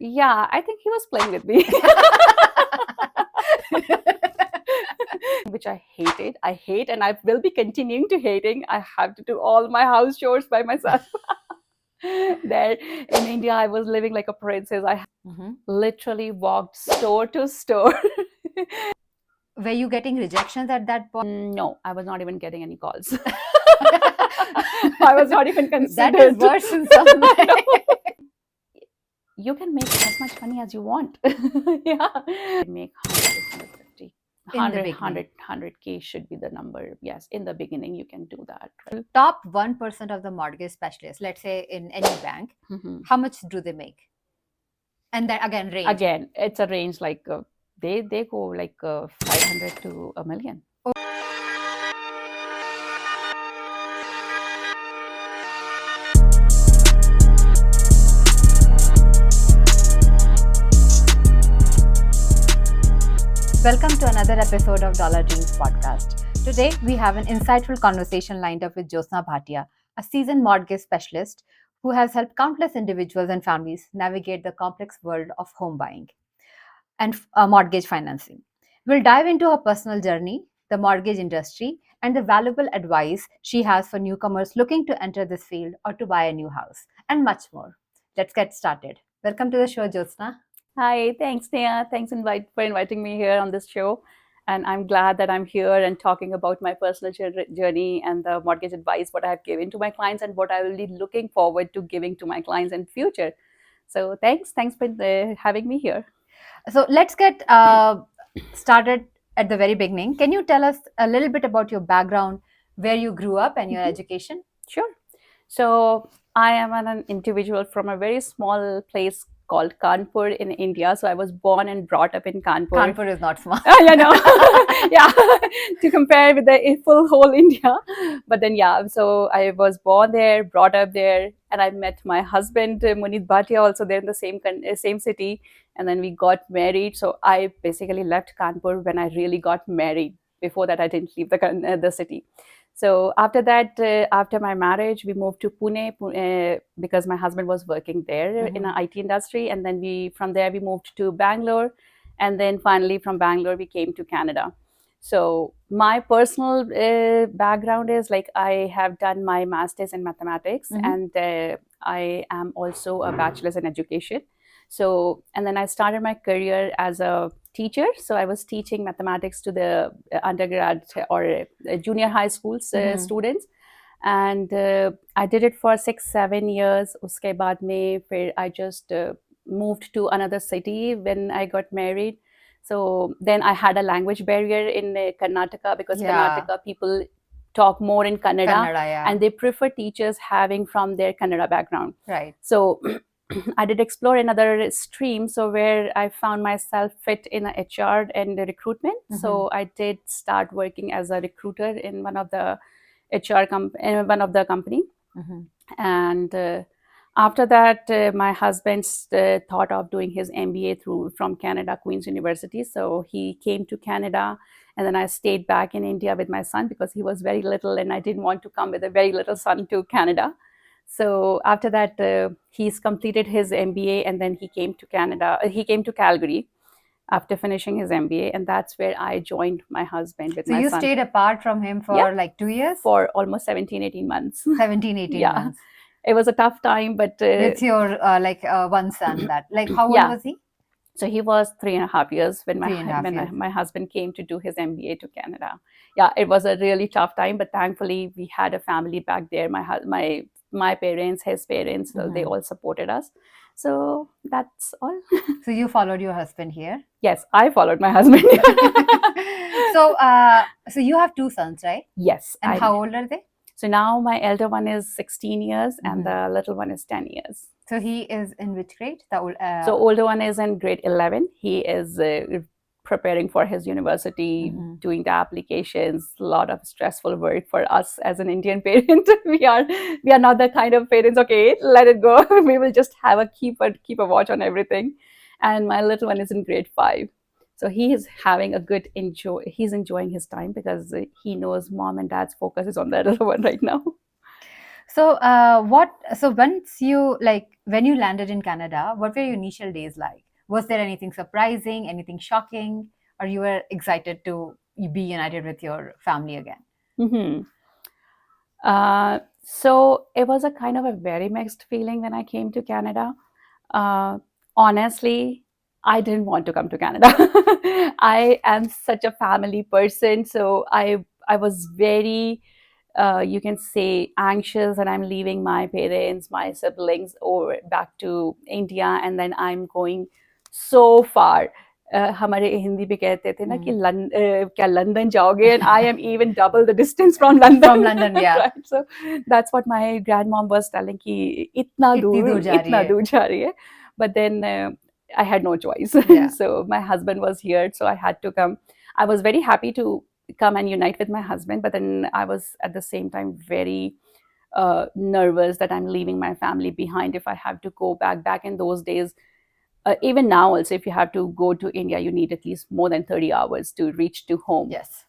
Yeah, I think he was playing with me. Which I hated. I hate, and I will be continuing to hating. I have to do all my house chores by myself. There in India, I was living like a princess. I literally walked store to store. Were you getting rejections at that point? No, I was not even getting any calls. I was not even considered. That is worse in some way. No. You can make as much money as you want. Yeah, make 100, 150, In the 100, beginning. 100K should be the number. Yes, in the beginning you can do that. Right? Top 1% of the mortgage specialists, let's say in any bank, how much do they make? And then again, range. Again, it's a range like they go like 500 to a million. Welcome to another episode of Dollar Dreams podcast. Today, we have an insightful conversation lined up with Jyotsna Bhatia, a seasoned mortgage specialist who has helped countless individuals and families navigate the complex world of home buying and mortgage financing. We'll dive into her personal journey, the mortgage industry, and the valuable advice she has for newcomers looking to enter this field or to buy a new house, and much more. Let's get started. Welcome to the show, Jyotsna. Hi, thanks, Nia. Thanks for inviting me here on this show. And I'm glad that I'm here and talking about my personal journey and the mortgage advice, what I have given to my clients and what I will be looking forward to giving to my clients in future. So thanks for having me here. So let's get started at the very beginning. Can you tell us a little bit about your background, where you grew up and your education? Sure. So I am an individual from a very small place called Kanpur in India. So I was born and brought up in Kanpur. Kanpur is not small. You know, yeah, to compare with the full whole India. But then, yeah, so I was born there, brought up there, and I met my husband, Munit Bhatia, also there in the same city. And then we got married. So I basically left Kanpur when I really got married. Before that, I didn't leave the city. So after that, after my marriage, we moved to Pune because my husband was working there in the IT industry. And then from there, we moved to Bangalore. And then finally from Bangalore, we came to Canada. So my personal background is like I have done my master's in mathematics and I am also a bachelor's in education. So, and then I started my career as a teacher. So I was teaching mathematics to the undergrad or junior high school students. And I did it for 6-7 years. Uske baad mein, fir I just moved to another city when I got married. So then I had a language barrier in Karnataka because Karnataka people talk more in Kannada, and they prefer teachers having from their Kannada background. Right. So I did explore another stream, so where I found myself fit in HR and recruitment. So I did start working as a recruiter in one of the one of the company. And after that, my husband thought of doing his MBA from Canada, Queen's University. So he came to Canada, and then I stayed back in India with my son because he was very little, and I didn't want to come with a very little son to Canada. So after that, he's completed his MBA, and then he came to Canada. He came to Calgary after finishing his MBA, and that's where I joined my husband with my son. So you stayed apart from him for like 2 years? For almost 17-18 months. 17-18 months. It was a tough time, but with your one son, that like how old was he? So he was 3.5 years when my husband came to do his MBA to Canada. Yeah, it was a really tough time, but thankfully we had a family back there. My parents, his parents, so they all supported us. So that's all. So you followed your husband here? Yes, I followed my husband. So you have 2 sons, right? Yes. And how old are they? So now my elder one is 16 years and the little one is 10 years. So he is in which grade? So older one is in grade 11. He is preparing for his university, doing the applications, a lot of stressful work for us as an Indian parent. we are not the kind of parents, okay, let it go. We will just have keep a watch on everything. And my little one is in grade 5. So he is having he's enjoying his time because he knows mom and dad's focus is on the little one right now. So, what? So, once you when you landed in Canada, what were your initial days like? Was there anything surprising, anything shocking, or you were excited to be united with your family again? Hmm. So it was a kind of a very mixed feeling when I came to Canada. Uh, Honestly, I didn't want to come to Canada. I am such a family person, so I was very you can say anxious, and I'm leaving my parents, my siblings over back to India, and then I'm going so far. हमारे हिंदी में कहते थे ना कि क्या London जाओगे, and I am even double the distance from From London. London, yeah. Right, so that's what my grandmom was telling कि इतनी दूर जा रही इतना है. दूर जा रही है. But then I had no choice. Yeah. So my husband was here, so I had to come. I was very happy to come and unite with my husband, but then I was at the same time very nervous that I'm leaving my family behind if I have to go back. Back in those days, even now also, if you have to go to India, you need at least more than 30 hours to reach to home. Yes.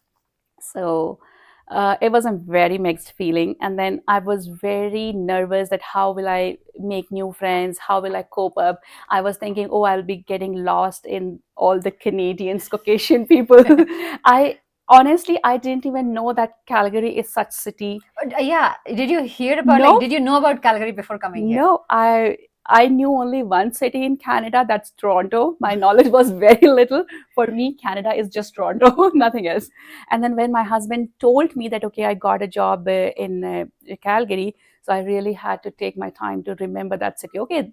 So it was a very mixed feeling, and then I was very nervous that how will I make new friends, how will I cope up. I was thinking, oh, I'll be getting lost in all the Canadians, Caucasian people. I honestly, I didn't even know that Calgary is such city. Yeah. Did you hear about No, did you know about Calgary before coming here? no, I knew only one city in Canada, that's Toronto. My knowledge was very little. For me, Canada is just Toronto, nothing else. And then when my husband told me that, okay, I got a job in Calgary, so I really had to take my time to remember that city. Okay,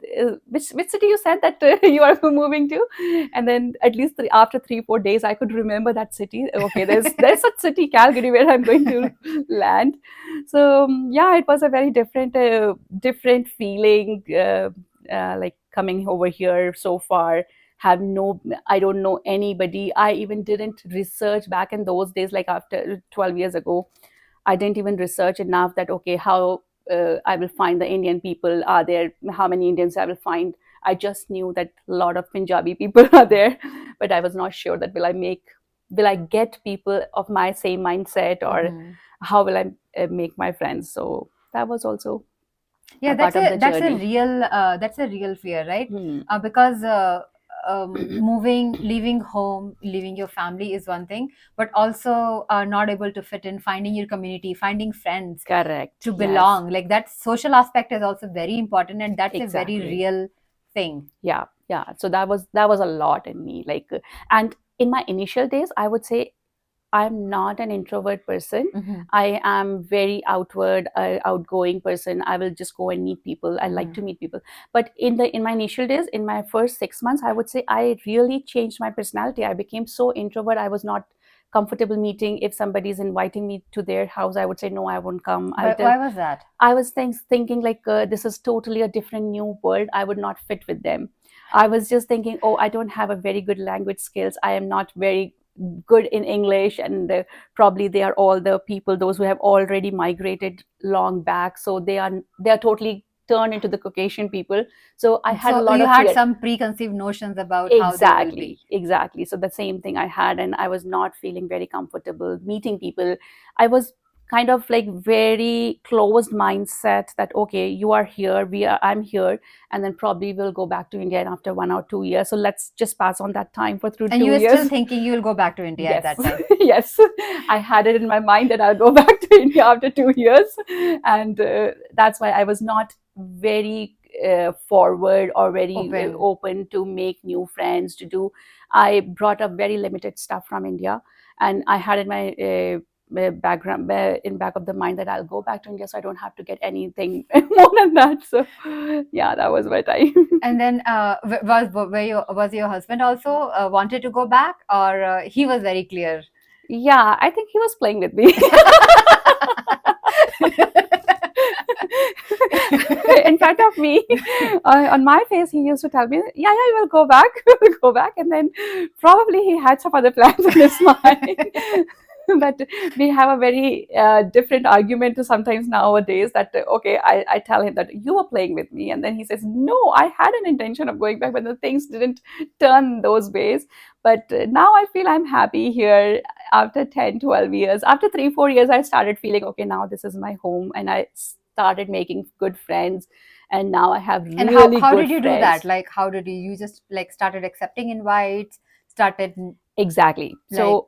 which city you said that you are moving to? And then at least after 3 4 days, I could remember that city. Okay, there's a city, Calgary, where I'm going to land. So yeah, it was a very different feeling, like coming over here so far. Have no, I don't know anybody. I even didn't research back in those days, like after 12 years ago. I didn't even research enough that okay, how I will find the Indian people are there, how many Indians I will find. I just knew that a lot of Punjabi people are there, but I was not sure that will I get people of my same mindset, or how will I make my friends. So that was also Yeah, a part of the journey. that's a real fear, right? Hmm. Because leaving home, leaving your family is one thing, but also not able to fit in, finding your community, finding friends Correct. to Yes. belong. Like that social aspect is also very important, and that's a very Exactly. real thing. Yeah. Yeah. So that was a lot in me. Like, and in my initial days, I would say I'm not an introvert person. Mm-hmm. I am very outward, outgoing person. I will just go and meet people. I like to meet people. But in my initial days, in my first 6 months, I would say I really changed my personality. I became so introvert. I was not comfortable meeting. If somebody is inviting me to their house, I would say no, I won't come. I'll tell. Why was that? I was thinking like this is totally a different new world. I would not fit with them. I was just thinking, oh, I don't have a very good language skills. I am not very good in English, and probably they are all the people those who have already migrated long back, so they are totally turned into the Caucasian people. So I had a So lot you of had fear. some preconceived notions about how they will Exactly, be. exactly. So the same thing I had, and I was not feeling very comfortable meeting people. I was kind of like very closed mindset that okay, you are here, I'm here, and then probably we'll go back to India in after 1 or 2 years. So let's just pass on that time for through And you two were still years. thinking you will go back to India at Yes, that time. yes. I had it in my mind that I'll go back to India after 2 years. And that's why I was not very forward or very Open. open to make new friends, to do. I brought up very limited stuff from India. And I had in my background, in back of the mind that I'll go back to India so I don't have to get anything more than that. So yeah, that was my time. And then was your husband also wanted to go back, or he was very clear? Yeah, I think he was playing with me. In front of me, on my face, he used to tell me, "Yeah, yeah, you will go back, go back," and then probably he had some other plans in his mind. But we have a very different argument to sometimes nowadays that okay, I tell him that you were playing with me, and then he says no, I had an intention of going back, but the things didn't turn those ways. But now I feel I'm happy here after 10 12 years. After 3 4 years, I started feeling okay, now this is my home, and I started making good friends, and now I have And really how good did you do that? friends. Like, how did you just like started accepting invites, started Exactly. like,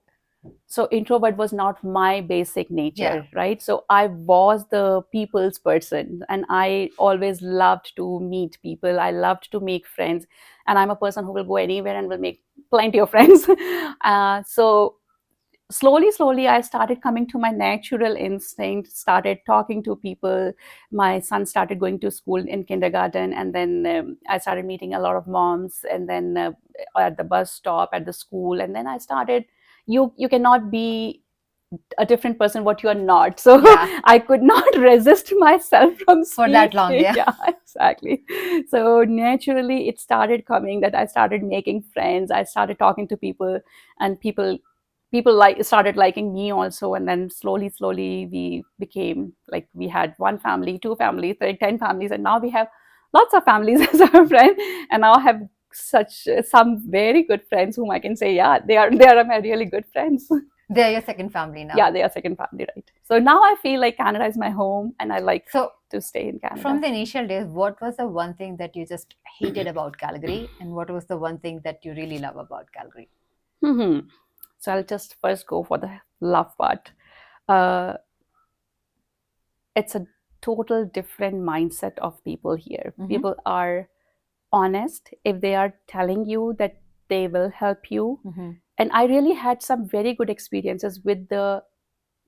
So introvert was not my basic yeah. nature, right? So I was the people's person, and I always loved to meet people. I loved to make friends, and I'm a person who will go anywhere and will make plenty of friends. So slowly I started coming to my natural instinct, started talking to people. My son started going to school in kindergarten, and then I started meeting a lot of moms, and then at the bus stop, at the school, and then I started, you cannot be a different person what you are not. So Yeah. I could not resist myself from For that long, speaking. yeah. Yeah, exactly. So naturally it started coming that I started making friends, I started talking to people, and people like started liking me also. And then slowly we became like, we had one family, two families, 10 families, and now we have lots of families as our friend. And now I have such some very good friends whom I can say, yeah, they are my really good friends. They're your second family now. Yeah, they are second family, right? So now I feel like Canada is my home, and I like So to stay in from Canada. the initial days, what was the one thing that you just hated about Calgary, and what was the one thing that you really love about Calgary? Hmm. So I'll just first go for the love part. Uh, it's a total different mindset of people here. Mm-hmm. People are honest if they are telling you that they will help you. Mm-hmm. And I really had some very good experiences with the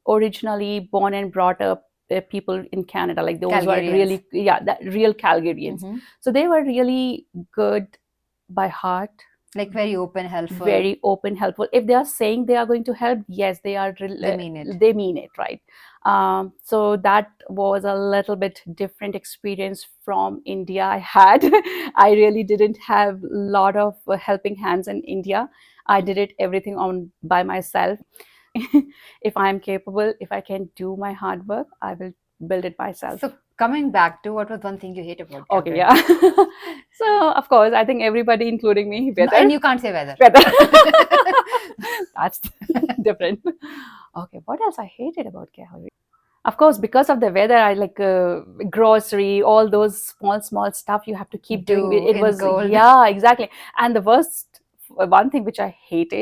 originally born and brought up people in Canada. Like those were Calgarians. really, yeah, that real Calgarians. Mm-hmm. So they were really good by heart, Like very open, helpful. very open, helpful. If they are saying they are going to help, yes, they are. They mean it. They mean it, right? So that was a little bit different experience from India. I had, I really didn't have a lot of helping hands in India. I did it everything on by myself. If I'm capable, if I can do my hard work, I will build it myself. So coming back to what was one thing you hate about Okay, Calgary? yeah. So of course, I think everybody, including me, No, weather. and you can't say weather. Weather. That's different. Okay, what else I hated about Calgary? Of course, because of the weather, I like grocery, all those small stuff you have to keep doing. Do It in was, cold. yeah, exactly. And the worst, one thing which I hate,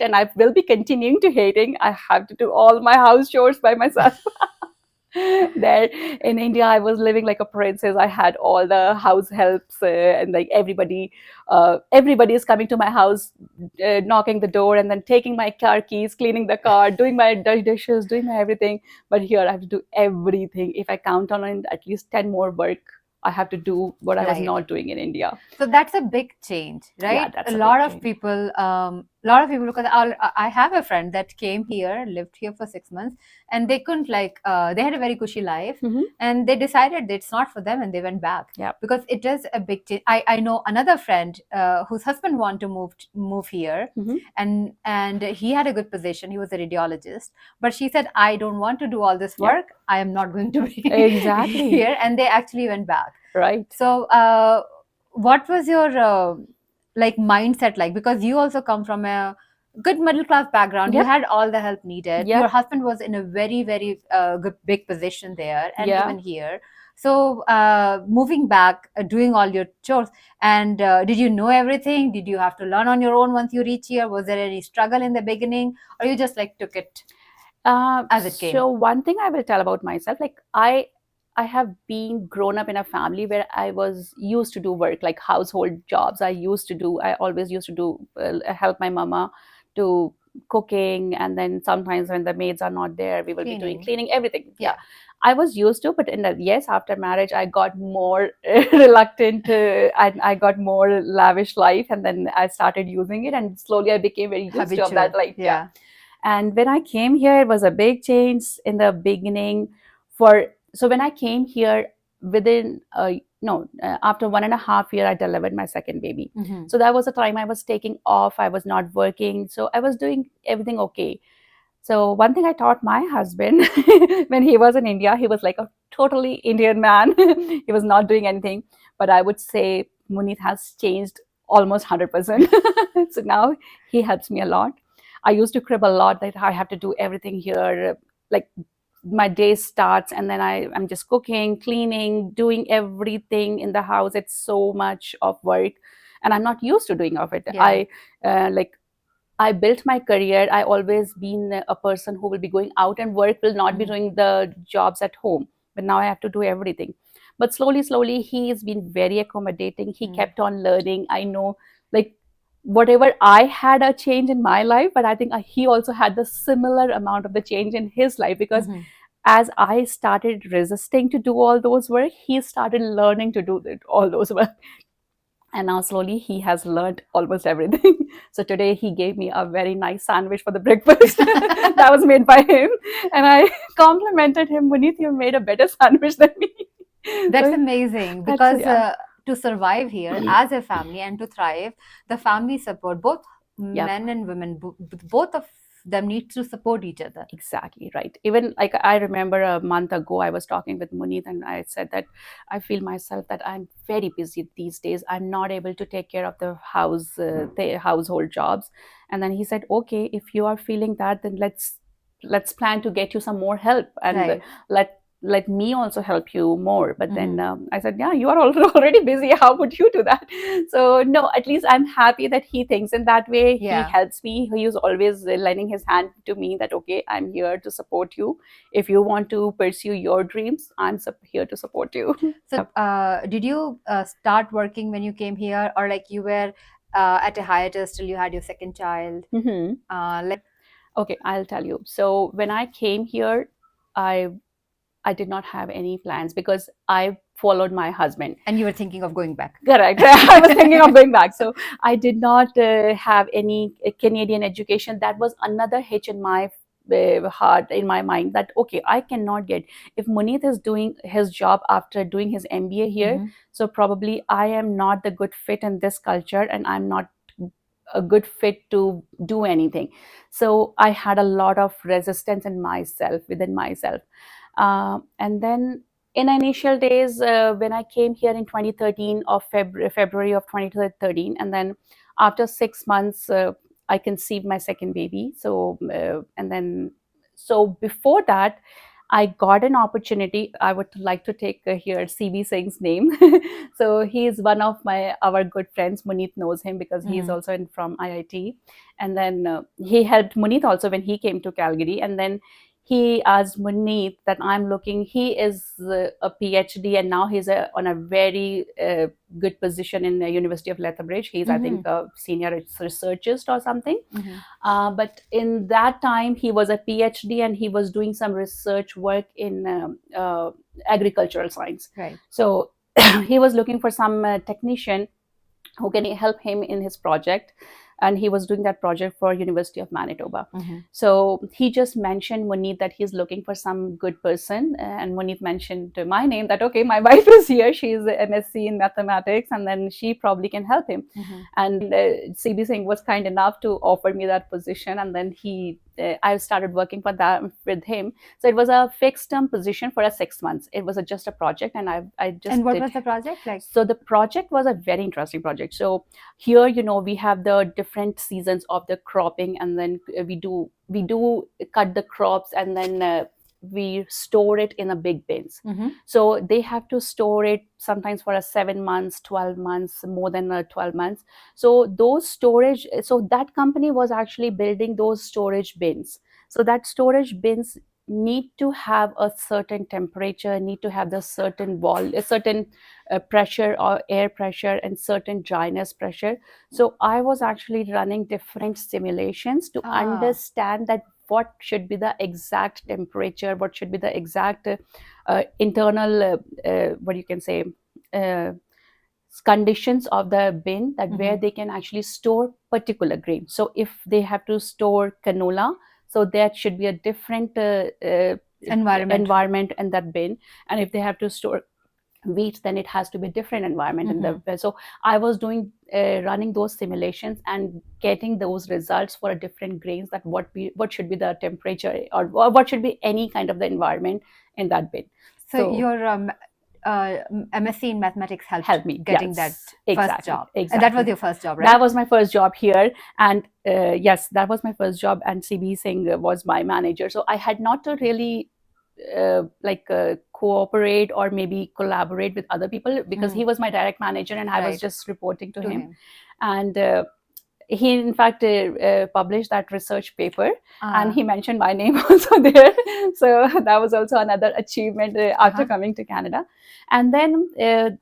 and I will be continuing to hating. I have to do all my house chores by myself. There in India, I was living like a princess. I had all the house helps, and like everybody is coming to my house, knocking the door, and then taking my car keys, cleaning the car, doing my dishes, doing my everything. But here, I have to do everything. If I count on it, at least 10 more work I have to do what I was Right. not doing in India. So that's a big change, Yeah, right? that's A a big lot of change. people, because I have a friend that came here, lived here for 6 months, and they couldn't they had a very cushy life, Mhm. and they decided that it's not for them, and they went back. Yeah. Because it is a big change. I know another friend whose husband wanted to move here, Mhm. and he had a good position. He was a radiologist, but she said, I don't want to do all this Yeah. work. I am not going to be Exactly. here, and they actually went back. Right. So, what was your mindset like? Because you also come from a good middle class background. You Yep. had all the help needed. Yep. Your husband was in a very good big position there, and Yeah. even here. So, moving back, doing all your chores, and did you know everything? Did you have to learn on your own once you reach here? Was there any struggle in the beginning, or you just like took it as it came? So one thing I will tell about myself, like I have been grown up in a family where I was used to do work like household jobs. I always used to do help my mama to cooking, and then sometimes when the maids are not there, we will be doing cleaning, everything. Yeah. I was used to, but yes, after marriage, I got more reluctant. I got more lavish life, and then I started using it, and slowly I became very used to of that life. Yeah. And when I came here, it was a big change in the beginning. So when I came here, within no after 1.5 years, I delivered my second baby. Mm-hmm. So that was a time I was taking off. I was not working, so I was doing everything okay. So one thing I taught my husband when he was in India, he was like a totally Indian man. He was not doing anything, but I would say Munit has changed almost 100%. So now he helps me a lot. I used to crib a lot that I have to do everything here, like my day starts, and then I'm just cooking, cleaning, doing everything in the house. It's so much of work, and I'm not used to doing of it. Yeah. Like I built my career. I always been a person who will be going out and work, will not be doing the jobs at home. But now I have to do everything. But slowly, slowly, he has been very accommodating. He kept on learning. I know, like, whatever I had a change in my life, but I think he also had the similar amount of the change in his life, because as I started resisting to do all those work, he started learning to do all those work. And now slowly he has learned almost everything. So today he gave me a very nice sandwich for the breakfast that was made by him, and I complimented him, Munith, you made a better sandwich than me. That's So amazing, that's, because yeah. to survive here as a family and to thrive, the family support, both Yep. men and women, both of them need to support each other. Exactly right. Even like I remember a month ago, I was talking with Munith, and I said that I feel myself that I'm very busy these days. I'm not able to take care of the the household jobs. And then he said, "Okay, if you are feeling that, then let's plan to get you some more help, and Right. let me also help you more." But then I said, "Yeah, you are already busy. How would you do that?" So no, at least I'm happy that he thinks in that way. He Yeah. helps me. He is always lending his hand to me, that okay, I'm here to support you. If you want to pursue your dreams, I'm here to support you. So, did you start working when you came here, or like you were at a hiatus till you had your second child? Like, Okay, I'll tell you. So when I came here, I did not have any plans, because I followed my husband. and you were thinking of going back. Correct. I was thinking of going back. So I did not have any Canadian education. That was another hitch in my heart, in my mind, that okay, I cannot get, if Munith is doing his job after doing his MBA here, so probably I am not the good fit in this culture, and I'm not a good fit to do anything. So I had a lot of resistance in myself, within myself. And then in initial days, when I came here in 2013, of February of 2013, and then after 6 months, I conceived my second baby. So and then, so before that, I got an opportunity. I would like to take here CB Singh's name. So he is one of our good friends. Munith knows him because he is also from IIT. And then he helped Munith also when he came to Calgary. And then he asked Munith that I'm looking. He is a PhD, and now he's on a very good position in the University of Lethbridge. He's, I think, a senior researchist or something. But in that time, he was a PhD, and he was doing some research work in agricultural science. Right. So he was looking for some technician who can help him in his project, and he was doing that project for University of Manitoba. So he just mentioned Munith that he's looking for some good person, and Munith mentioned my name, that okay, my wife is here, she's an MSc in mathematics, and then she probably can help him. And CB Singh was kind enough to offer me that position, and then I started working with him. So it was a fixed term position for 6 months. It was just a project, and I just And what was the project like? So the project was a very interesting project. So here, we have the different seasons of the cropping, and then we do cut the crops, and then we store it in a big bins. So they have to store it sometimes for 7 months, 12 months, more than 12 months. So that company was actually building those storage bins. So that storage bins need to have a certain temperature, need to have the certain pressure, or air pressure, and certain dryness pressure. So I was actually running different simulations to understand that what should be the exact temperature, what should be the exact internal, what you can say, conditions of the bin, that where they can actually store particular grain. So if they have to store canola, so that should be a different environment in that bin. And if they have to store wheat, then it has to be a different environment in the. So I was doing running those simulations and getting those results for different grains, that what should be the temperature, or what should be any kind of the environment in that bin. So your MSc in mathematics helped me getting that first job. Exactly. And that was your first job, right? That was my first job here. And yes, that was my first job. And CB Singh was my manager. So I had not to really cooperate or maybe collaborate with other people, because he was my direct manager and I was Right. just reporting to To him. him. And he in fact published that research paper, and he mentioned my name also there. So that was also another achievement after coming to Canada. And then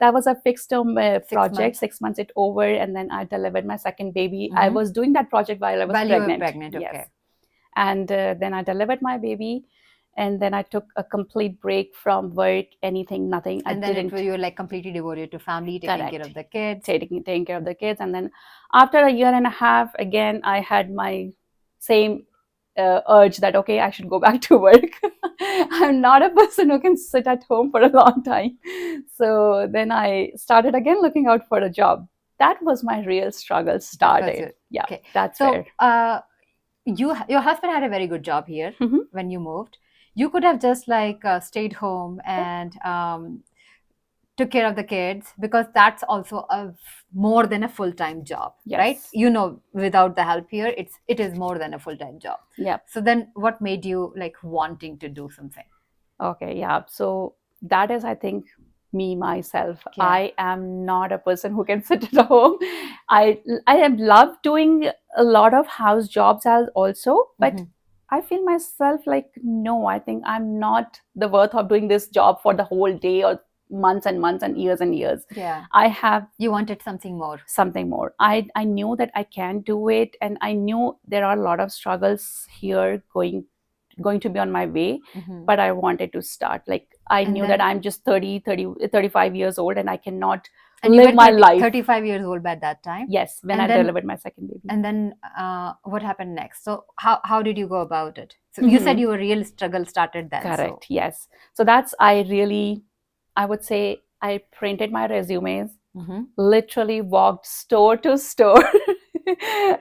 that was a fixed term project, 6 months it over, and then I delivered my second baby. I was doing that project while I was pregnant. You were pregnant, Yes. okay. And then I delivered my baby, and then I took a complete break from work, anything, nothing. And I then didn't. you were like completely devoted to family, taking care of the kids. Taking care of the kids. And then after a year and a half, again, I had my same urge that, okay, I should go back to work. I'm not a person who can sit at home for a long time. So then I started again looking out for a job. That was my real struggle started. Yeah, Okay. that's So fair. your husband had a very good job here when you moved. You could have just like stayed home and took care of the kids, because that's also more than a full-time job. Yes. Right? You know, without the help here, it is more than a full-time job. Yeah. So then what made you like wanting to do something? Okay, yeah. So that is, I think, me myself. Yeah. I am not a person who can sit at home. I have loved doing a lot of house jobs also, but I feel myself like, no, I think I'm not the worth of doing this job for the whole day or months and months and years. Yeah. You wanted something more. I knew that I can do it, and I knew there are a lot of struggles here going to be on my way, but I wanted to start. Like, I knew that I'm just 35 years old and I cannot live my life. 35 years old by that time? Yes, when I delivered my second baby. And then what happened next? So how did you go about it? So you said your real struggle started then. Correct, yes. So I would say I printed my resumes, literally walked store to store,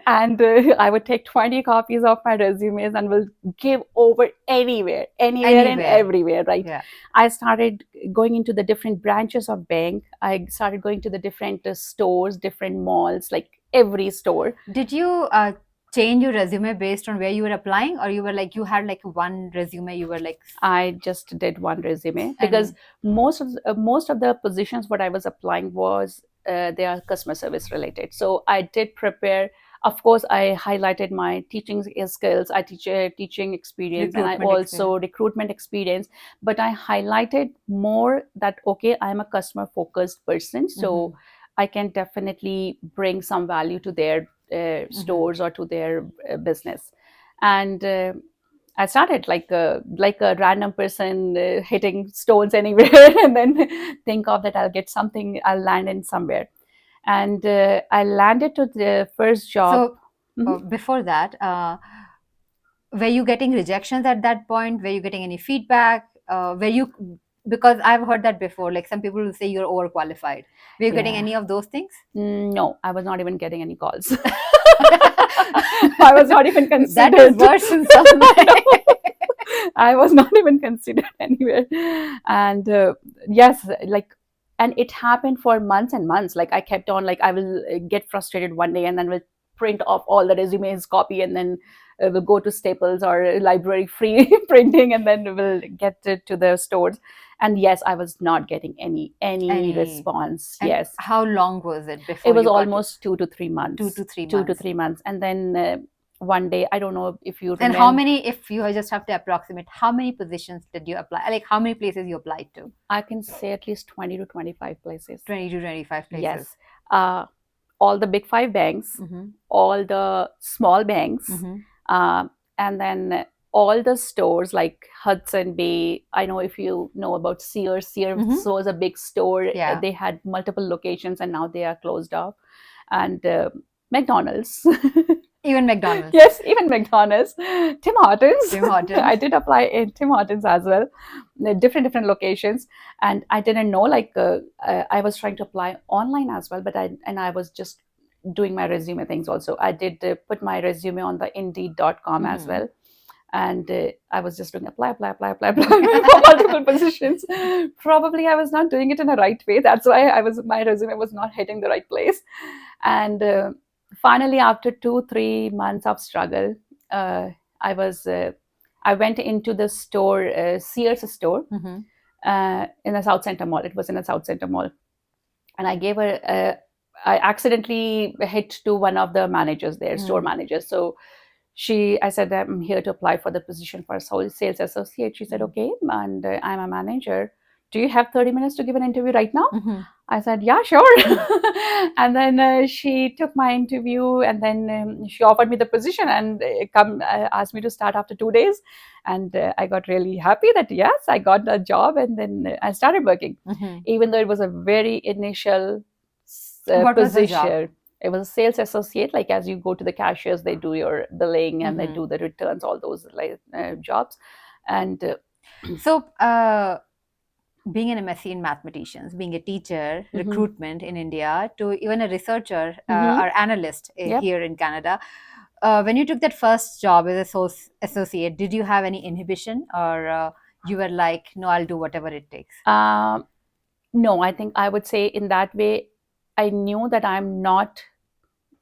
and I would take 20 copies of my resumes and will give over anywhere and everywhere, right? Yeah. I started going into the different branches of bank. I started going to the different stores, different malls, like every store. Did you change your resume based on where you were applying, or you were like, you had like one resume, you were like... I just did one resume, because most of the positions what I was applying was they are customer service related. So I did prepare. Of course, I highlighted my teaching skills. I teach teaching experience, and I also recruitment experience. But I highlighted more that, okay, I'm a customer focused person, so I can definitely bring some value to their stores or to their business. And I started like a random person hitting stones anywhere, and then think of that I'll get something, I'll land in somewhere. And I landed to the first job. So before that, were you getting rejections at that point? Were you getting any feedback? Because I've heard that before, like some people will say you're overqualified. Were you getting any of those things? No, I was not even getting any calls. I was not even considered. That is worse in some way. I was not even considered anywhere. And yes, like, and it happened for months and months. Like, I kept on, like, I will get frustrated one day and then will print off all the resumes, copy, and then we'll go to Staples or library free printing, and then we'll get it to the stores. And yes, I was not getting any response. And yes. How long was it before? It was almost 2 to 3 months. 2 to 3 months. 2 to 3 months. And then one day, I don't know if you remember. And how many, if you just have to approximate, how many positions did you apply? Like, how many places you applied to? I can say at least 20 to 25 places. 20 to 25 places. Yes. All the big 5 banks, all the small banks, and then all the stores like Hudson Bay. I know if you know about Sears. Sears was a big store. Yeah. They had multiple locations, and now they are closed off. And McDonald's. Even McDonald's. Yes, even McDonald's. Tim Hortons. I did apply in Tim Hortons as well. Different locations. And I didn't know, like, I was trying to apply online as well, but I was just doing my resume things also. I did put my resume on the Indeed.com as well. And I was just doing apply for multiple positions. Probably I was not doing it in the right way. That's why my resume was not hitting the right place. And finally, after 2-3 months of struggle, I was I went into the store, Sears store, Mm-hmm. in the South Center Mall. It was in the South Center Mall, and I accidentally hit to one of the managers there, store managers. So I said, I'm here to apply for the position for a sales associate. She said, okay, and I'm a manager. Do you have 30 minutes to give an interview right now? Mm-hmm. I said, yeah, sure. And then she took my interview, and then she offered me the position and asked me to start after 2 days. And I got really happy that, yes, I got the job. And then I started working, Mm-hmm. even though it was a very initial What was the job? position. It was a sales associate. Like, as you go to the cashiers, they do your billing and they Mm-hmm. do the returns, all those jobs. And So, being an MSc in mathematicians, being a teacher, mhm, recruitment in India, to even a researcher mhm, or analyst yep. here in Canada, when you took that first job as associate, did you have any inhibition, or you were like, no, I'll do whatever it takes? No, I think I would say in that way, I knew that I'm not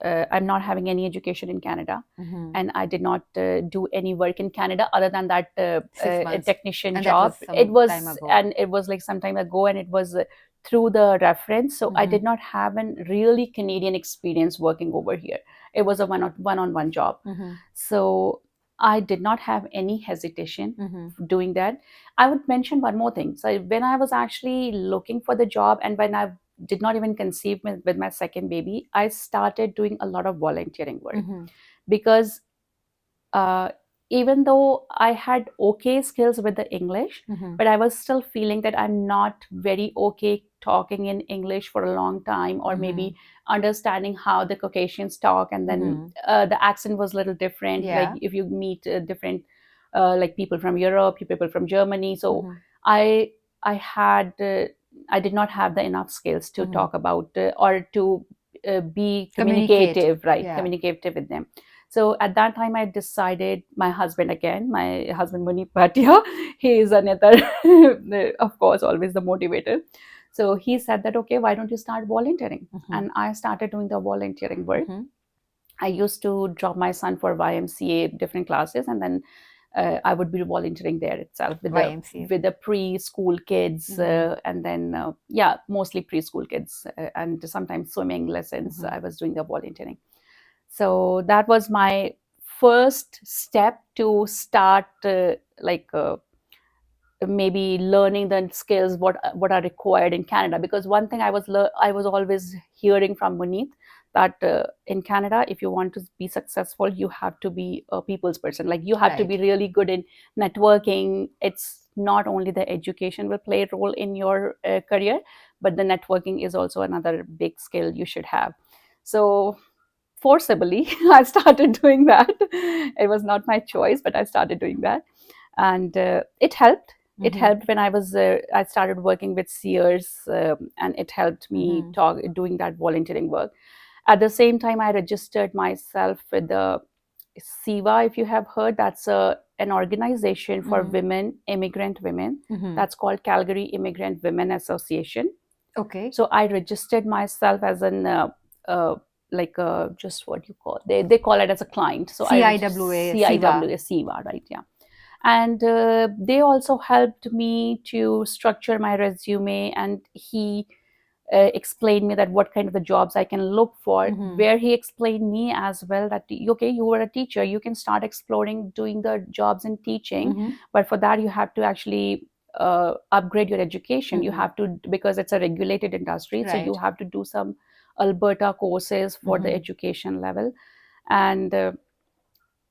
having any education in Canada, Mm-hmm. and I did not do any work in Canada other than that 6 months. technician And that was job. some time ago. It was like some time ago, and it was through the reference. So I Mm-hmm. did not have a really Canadian experience working over here. It was a one-on-one job. Mm-hmm. So I did not have any hesitation Mm-hmm. doing that. I would mention one more thing. So when I was actually looking for the job, and when I did not even conceive with my second baby, I started doing a lot of volunteering work, Mm-hmm. because uh, even though I had okay skills with the English, Mm-hmm. but I was still feeling that I'm not very okay talking in English for a long time, or Mm-hmm. maybe understanding how the Caucasians talk, and then Mm-hmm. the accent was a little different. Like, Yeah. if you meet different, like people from Europe, people from Germany. So Mm-hmm. I I had I did not have the enough skills to Mm-hmm. talk about or to be Communicate. communicative, right? Yeah. Communicative with them. So at that time, I decided, my husband again, my husband Munip Bhatia, he is another, of course, always the motivator. So he said that, okay, why don't you start volunteering? Mm-hmm. And I started doing the volunteering work. Mm-hmm. I used to drop my son for YMCA different classes, and then I would be volunteering there itself YMCA. with the preschool kids, Mm-hmm. and then yeah, mostly preschool kids, and sometimes swimming lessons. Mm-hmm. I was doing the volunteering. So that was my first step to start maybe learning the skills what are required in Canada. Because one thing I was always hearing from Munit, that in Canada, if you want to be successful, you have to be a people's person. Like, you have to Right. be really good in networking. It's not only the education will play a role in your career, but the networking is also another big skill you should have. So forcibly, I started doing that. It was not my choice, but I started doing that, and it helped. It Mm-hmm. helped when I started working with Sears, and it helped me Mm-hmm. doing that volunteering work. At the same time, I registered myself with the SIVA, if you have heard. That's an organization for Mm-hmm. women, immigrant women. Mm-hmm. That's called Calgary Immigrant Women Association. Okay. So I registered myself as an just what you call, they call it as a client. So I CIWA, SIVA. CIWA, SIVA, right? Yeah. And they also helped me to structure my resume, and he explained me that what kind of the jobs I can look for. Mm-hmm. Where he explained me as well that, okay, you were a teacher, you can start exploring doing the jobs in teaching, Mm-hmm. but for that you have to actually upgrade your education. You Mm-hmm. have to, because it's a regulated industry, so you Right. have to do some Alberta courses for the Mm-hmm. education level. And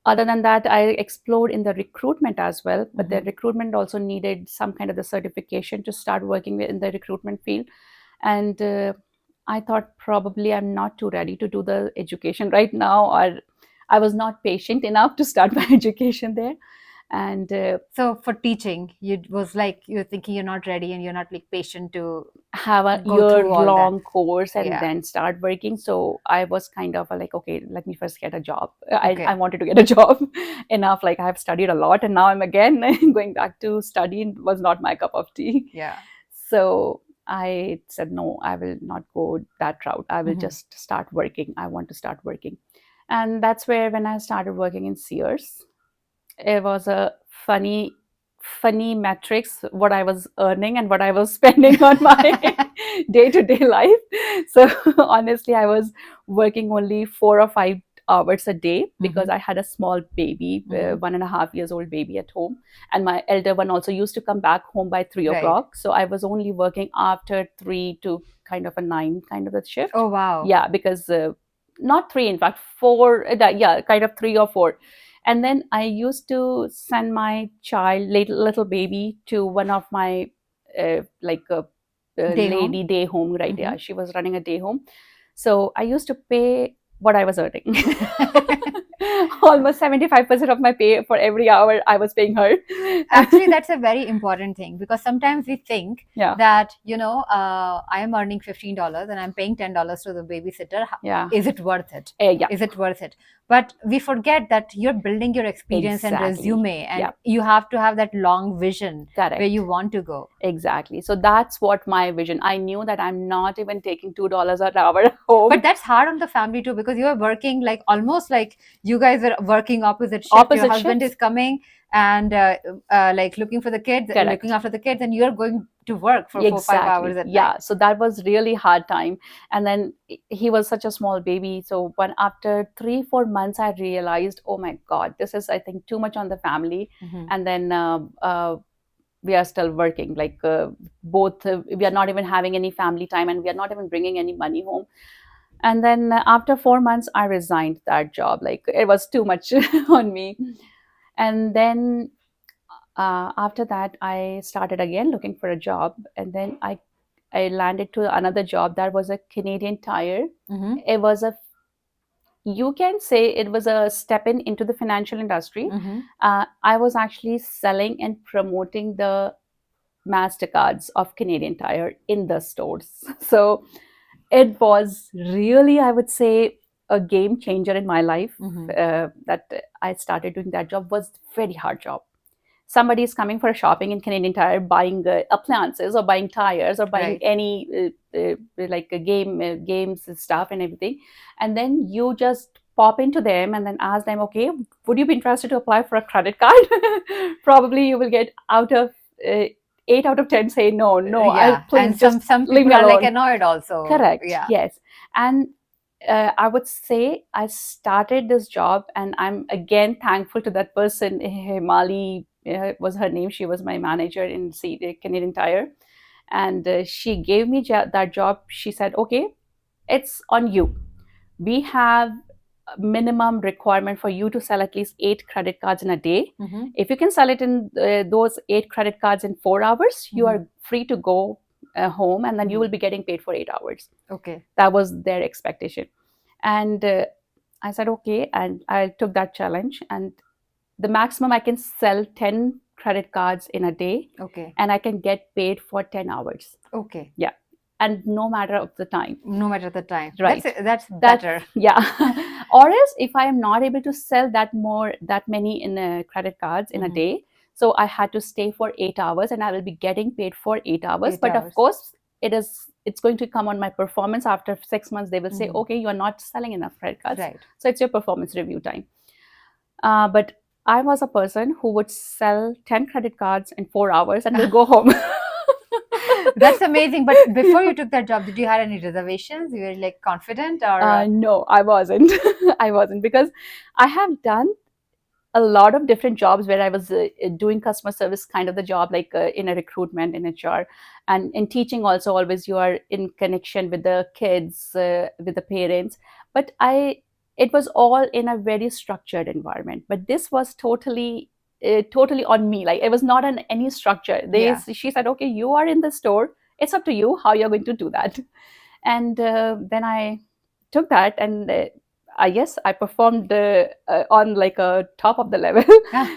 other than that, I explored in the recruitment as well, but the Mm-hmm. recruitment also needed some kind of the certification to start working in the recruitment field. And I thought, probably I'm not too ready to do the education right now, or I was not patient enough to start my education there. And So for teaching, you was like you're thinking you're not ready and you're not like patient to have a go through all that. year-long course and Yeah. then start working. So I was kind of like, okay, let me first get a job. I, Okay. I wanted to get a job enough. Like, I've studied a lot, and now I'm again going back to study. Was not my cup of tea. Yeah. So I said, no, I will not go that route. I will Mm-hmm. just start working. I want to start working. And that's where, when I started working in Sears, it was a funny metrics what I was earning and what I was spending on my day-to-day life. So honestly, I was working only 4 or 5 hours a day because Mhm. I had a small baby, Mhm. 1.5 years old baby at home, and my elder one also used to come back home by three Right. o'clock. So I was only working after 3 to kind of a 9 kind of a shift. Oh, wow. Yeah, because not three, in fact, four. Yeah, kind of 3 or 4. And then I used to send my child, little baby, to one of my like a Day home. lady day home, right? Mhm. Yeah, she was running a day home. So I used to pay what I was earning. Almost 75% of my pay for every hour I was paying her. Actually, that's a very important thing because sometimes we think Yeah, that, I am earning $15 and I'm paying $10 to the babysitter. yeah, Is it worth it? yeah, Is it worth it? But we forget that you're building your experience and exactly. resume, and Yeah, you have to have that long vision where you correct. want to go. Exactly. So that's what my vision. I knew that I'm not even taking $2 an hour home. But that's hard on the family too because you are working like almost like you guys are working opposite shift. Your Opposite husband shifts. is coming and like looking for the kids, looking Correct. after the kids, and you're going to work for 4 5 hours Exactly. at Yeah. night. So that was really hard time. And then he was such a small baby. So when after 3 4 months, I realized, oh my God, this is, I think, too much on the family. Mhm. And then we are still working. Like both, we are not even having any family time, and we are not even bringing any money home. And then after 4 months, I resigned that job. Like it was too much on me. And then after that, I started again looking for a job, and then I landed to another job that was a Canadian Tire. Mhm. It was a, you can say it was a step in into the financial industry. Mhm. I was actually selling and promoting the Mastercards of Canadian Tire in the stores. So it was really, I would say, a game changer in my life. Mhm. That I started doing that job was very hard job. Somebody is coming for shopping in Canadian Tire, buying appliances or buying tires or buying Right. any like a games and stuff and everything, and then you just pop into them and then ask them, okay, would you be interested to apply for a credit card? Probably you will get out of 8 out of 10 say no, no. I Yeah, please and just some leave people me are like alone. annoyed also. Correct. Yeah. Yes. And I would say I started this job, and I'm again thankful to that person. Mali was her name. She was my manager in Canadian Tire, and she gave me that job. She said, "Okay, it's on you. We have a minimum requirement for you to sell at least 8 credit cards in a day. Mhm. If you can sell it in those 8 credit cards in 4 hours, you Mhm. are free to go home, and then you will Mhm. be getting paid for 8 hours." Okay. That was their expectation. And I said, okay. And I took that challenge. And the maximum I can sell 10 credit cards in a day, Okay. and I can get paid for 10 hours. Okay. Yeah. And no matter of the time. No matter the time. Right. That's That's, better. yeah. Or else if I am not able to sell that many in credit cards in a Mhm. day, so I had to stay for 8 hours, and I will be getting paid for 8 hours. 8 But of hours. course, it's going to come on my performance. After 6 months, they will say, Mhm. okay, you are not selling enough credit cards. Right. So it's your performance review time. But I was a person who would sell 10 credit cards in 4 hours and will go home. That's amazing. But before Yeah. you took that job, did you have any reservations? You were like confident or No, I wasn't. I wasn't, because I have done a lot of different jobs where I was doing customer service, kind of the job, like in a recruitment in HR, and in teaching also. Always you are in connection with the kids, with the parents. But it was all in a very structured environment. But this was totally on me. Like it was not on any structure. yeah. She said, okay, you are in the store. It's up to you how you're going to do that. And then I took that, and yes, I performed on like a top of the level. Ah,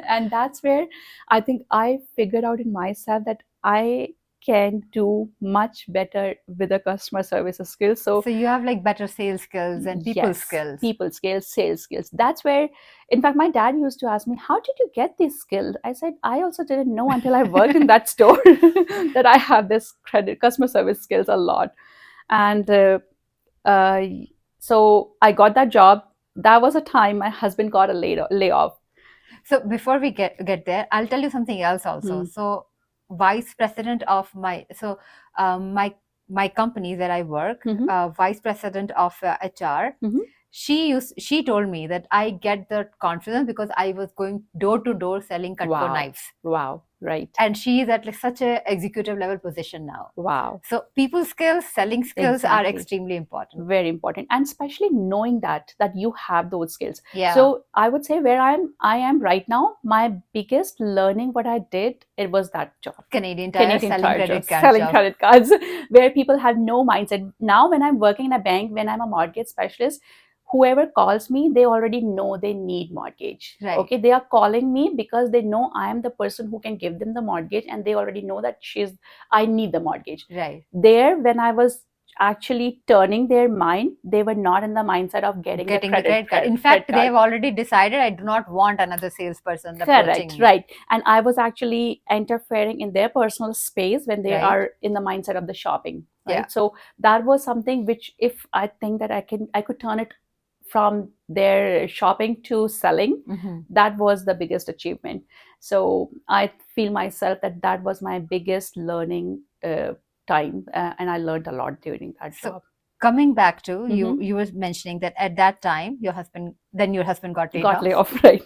And that's where I think I figured out in myself that I can do much better with the customer service skills. So so you have like better sales skills and people yes, skills. people skills, sales skills. That's where, in fact, my dad used to ask me, how did you get these skills? I said, I also didn't know until I worked in that store that I have this customer service skills a lot. And uh, so I got that job. That was a time my husband got a layoff. So before we get there, I'll tell you something else also. So vice president of my company that I work, vice president of HR, she told me that I get the confidence because I was going door to door selling cutco knives. Wow. Right. And she is at like such a executive level position now. Wow. So people skills, selling skills are extremely important. Very important, and especially knowing that you have those skills. Yeah. So I would say where I am right now, my biggest learning what I did, it was that job. Canadian Tire selling credit cards. Selling credit cards, where people have no mindset. Now when I'm working in a bank, when I'm a mortgage specialist, whoever calls me, they already know they need mortgage. Right. Okay, they are calling me because they know I am the person who can give them the mortgage, and they already know that I need the mortgage. Right. There, when I was actually turning their mind, they were not in the mindset of getting the credit card. In fact, they have already decided, I do not want another salesperson approaching me. Right. And I was actually interfering in their personal space when they are in the mindset of the shopping. Right. Yeah. So that was something which, if I think that I could turn it from their shopping to selling, that was the biggest achievement. So I feel myself that was my biggest learning time, and I learned a lot during that job. Coming back to you were mentioning that at that time your husband got laid off. Right.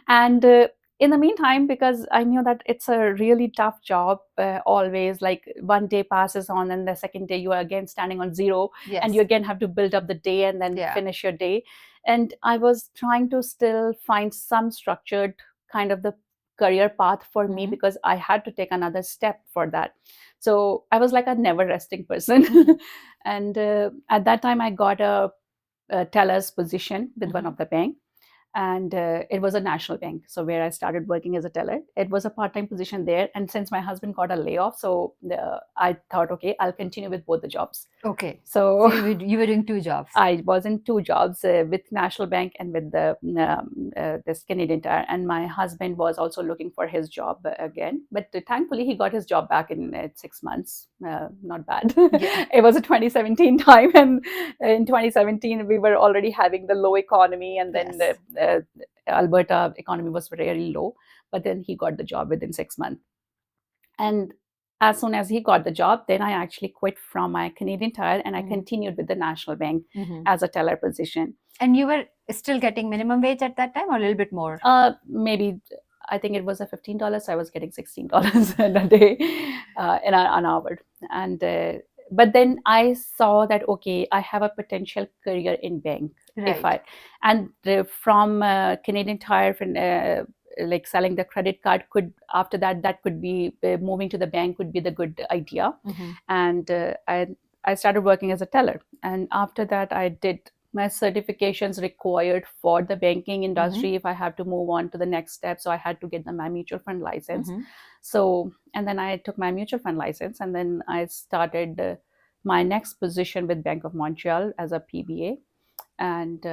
And in the meantime, because I knew that it's a really tough job, always like one day passes on and the second day you are again standing on zero. Yes. And you again have to build up the day and then finish your day. And I was trying to still find some structured kind of the career path for me, because I had to take another step for that. So I was like a never resting person. And at that time I got a teller's position with one of the bank, and it was a national bank, so where I started working as a teller. It was a part-time position there, and since my husband got a layoff, so I thought, okay, I'll continue with both the jobs. Okay, so you were doing two jobs. I was in two jobs, with National Bank and with the this Canadian Tire, and my husband was also looking for his job again, but thankfully he got his job back in 6 months. Not bad. Yeah. It was a 2017 time, and in 2017 we were already having the low economy, and then the Alberta economy was very low, but then he got the job within 6 months. And as soon as he got the job, then I actually quit from my Canadian Tire, and I continued with the National Bank as a teller position. And you were still getting minimum wage at that time, or a little bit more? Maybe, I think it was a $15, so I was getting $16 a day, in an hour. And but then I saw that, okay, I have a potential career in bank. Right. From Canadian Tire, like selling the credit card, could after that could be moving to the bank could be the good idea. And I started working as a teller, and after that I did my certifications required for the banking industry if I have to move on to the next step. So I had to get my mutual fund license. So, and then I took my mutual fund license, and then I started my next position with Bank of Montreal as a PBA. And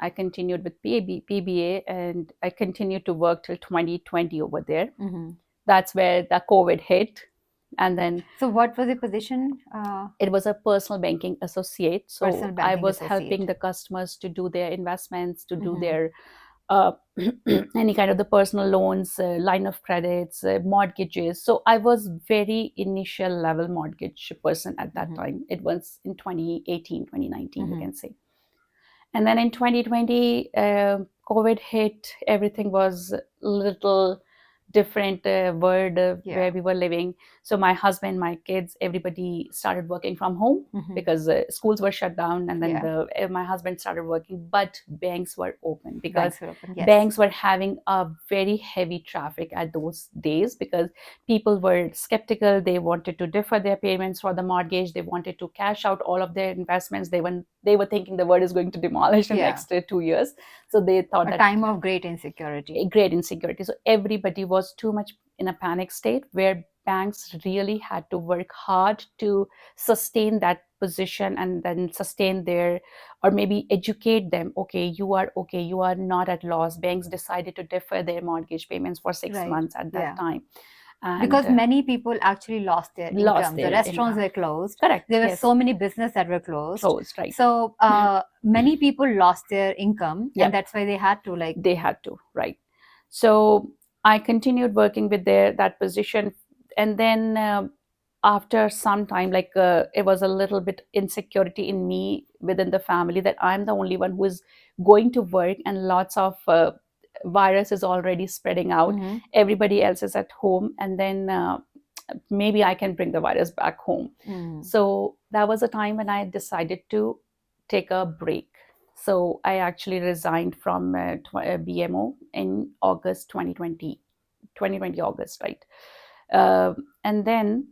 I continued with PBA, and I continued to work till 2020 over there. That's where the COVID hit. And then, so what was the position? It was a personal banking associate. So I was helping the customers to do their investments, to do their any kind of the personal loans, line of credits, mortgages. So I was very initial level mortgage person at that time. It was in 2018, 2019, you can say. And then in 2020, COVID hit. Everything was a little different world where we were living. So my husband, my kids, everybody started working from home because schools were shut down, and then my husband started working, but banks were open because banks were having a very heavy traffic at those days, because people were skeptical. They wanted to defer their payments for the mortgage. They wanted to cash out all of their investments. They were thinking the world is going to demolish in the next 2 years. So they thought a time of great insecurity. So everybody was too much in a panic state, where banks really had to work hard to sustain that position, and then sustain or maybe educate them. Okay, you are not at loss. Banks decided to defer their mortgage payments for 6 months at that time. And because many people actually lost their income. The restaurants were closed. Correct. There were so many businesses that were closed. Right. So many people lost their income, and that's why they had to right. So I continued working with that position, and then after some time, like it was a little bit insecurity in me within the family that I'm the only one who is going to work, and lots of virus is already spreading out. Mm-hmm. Everybody else is at home, and then maybe I can bring the virus back home. Mm-hmm. So that was a time when I decided to take a break. So I actually resigned from BMO in August 2020, 2020 August, right? And then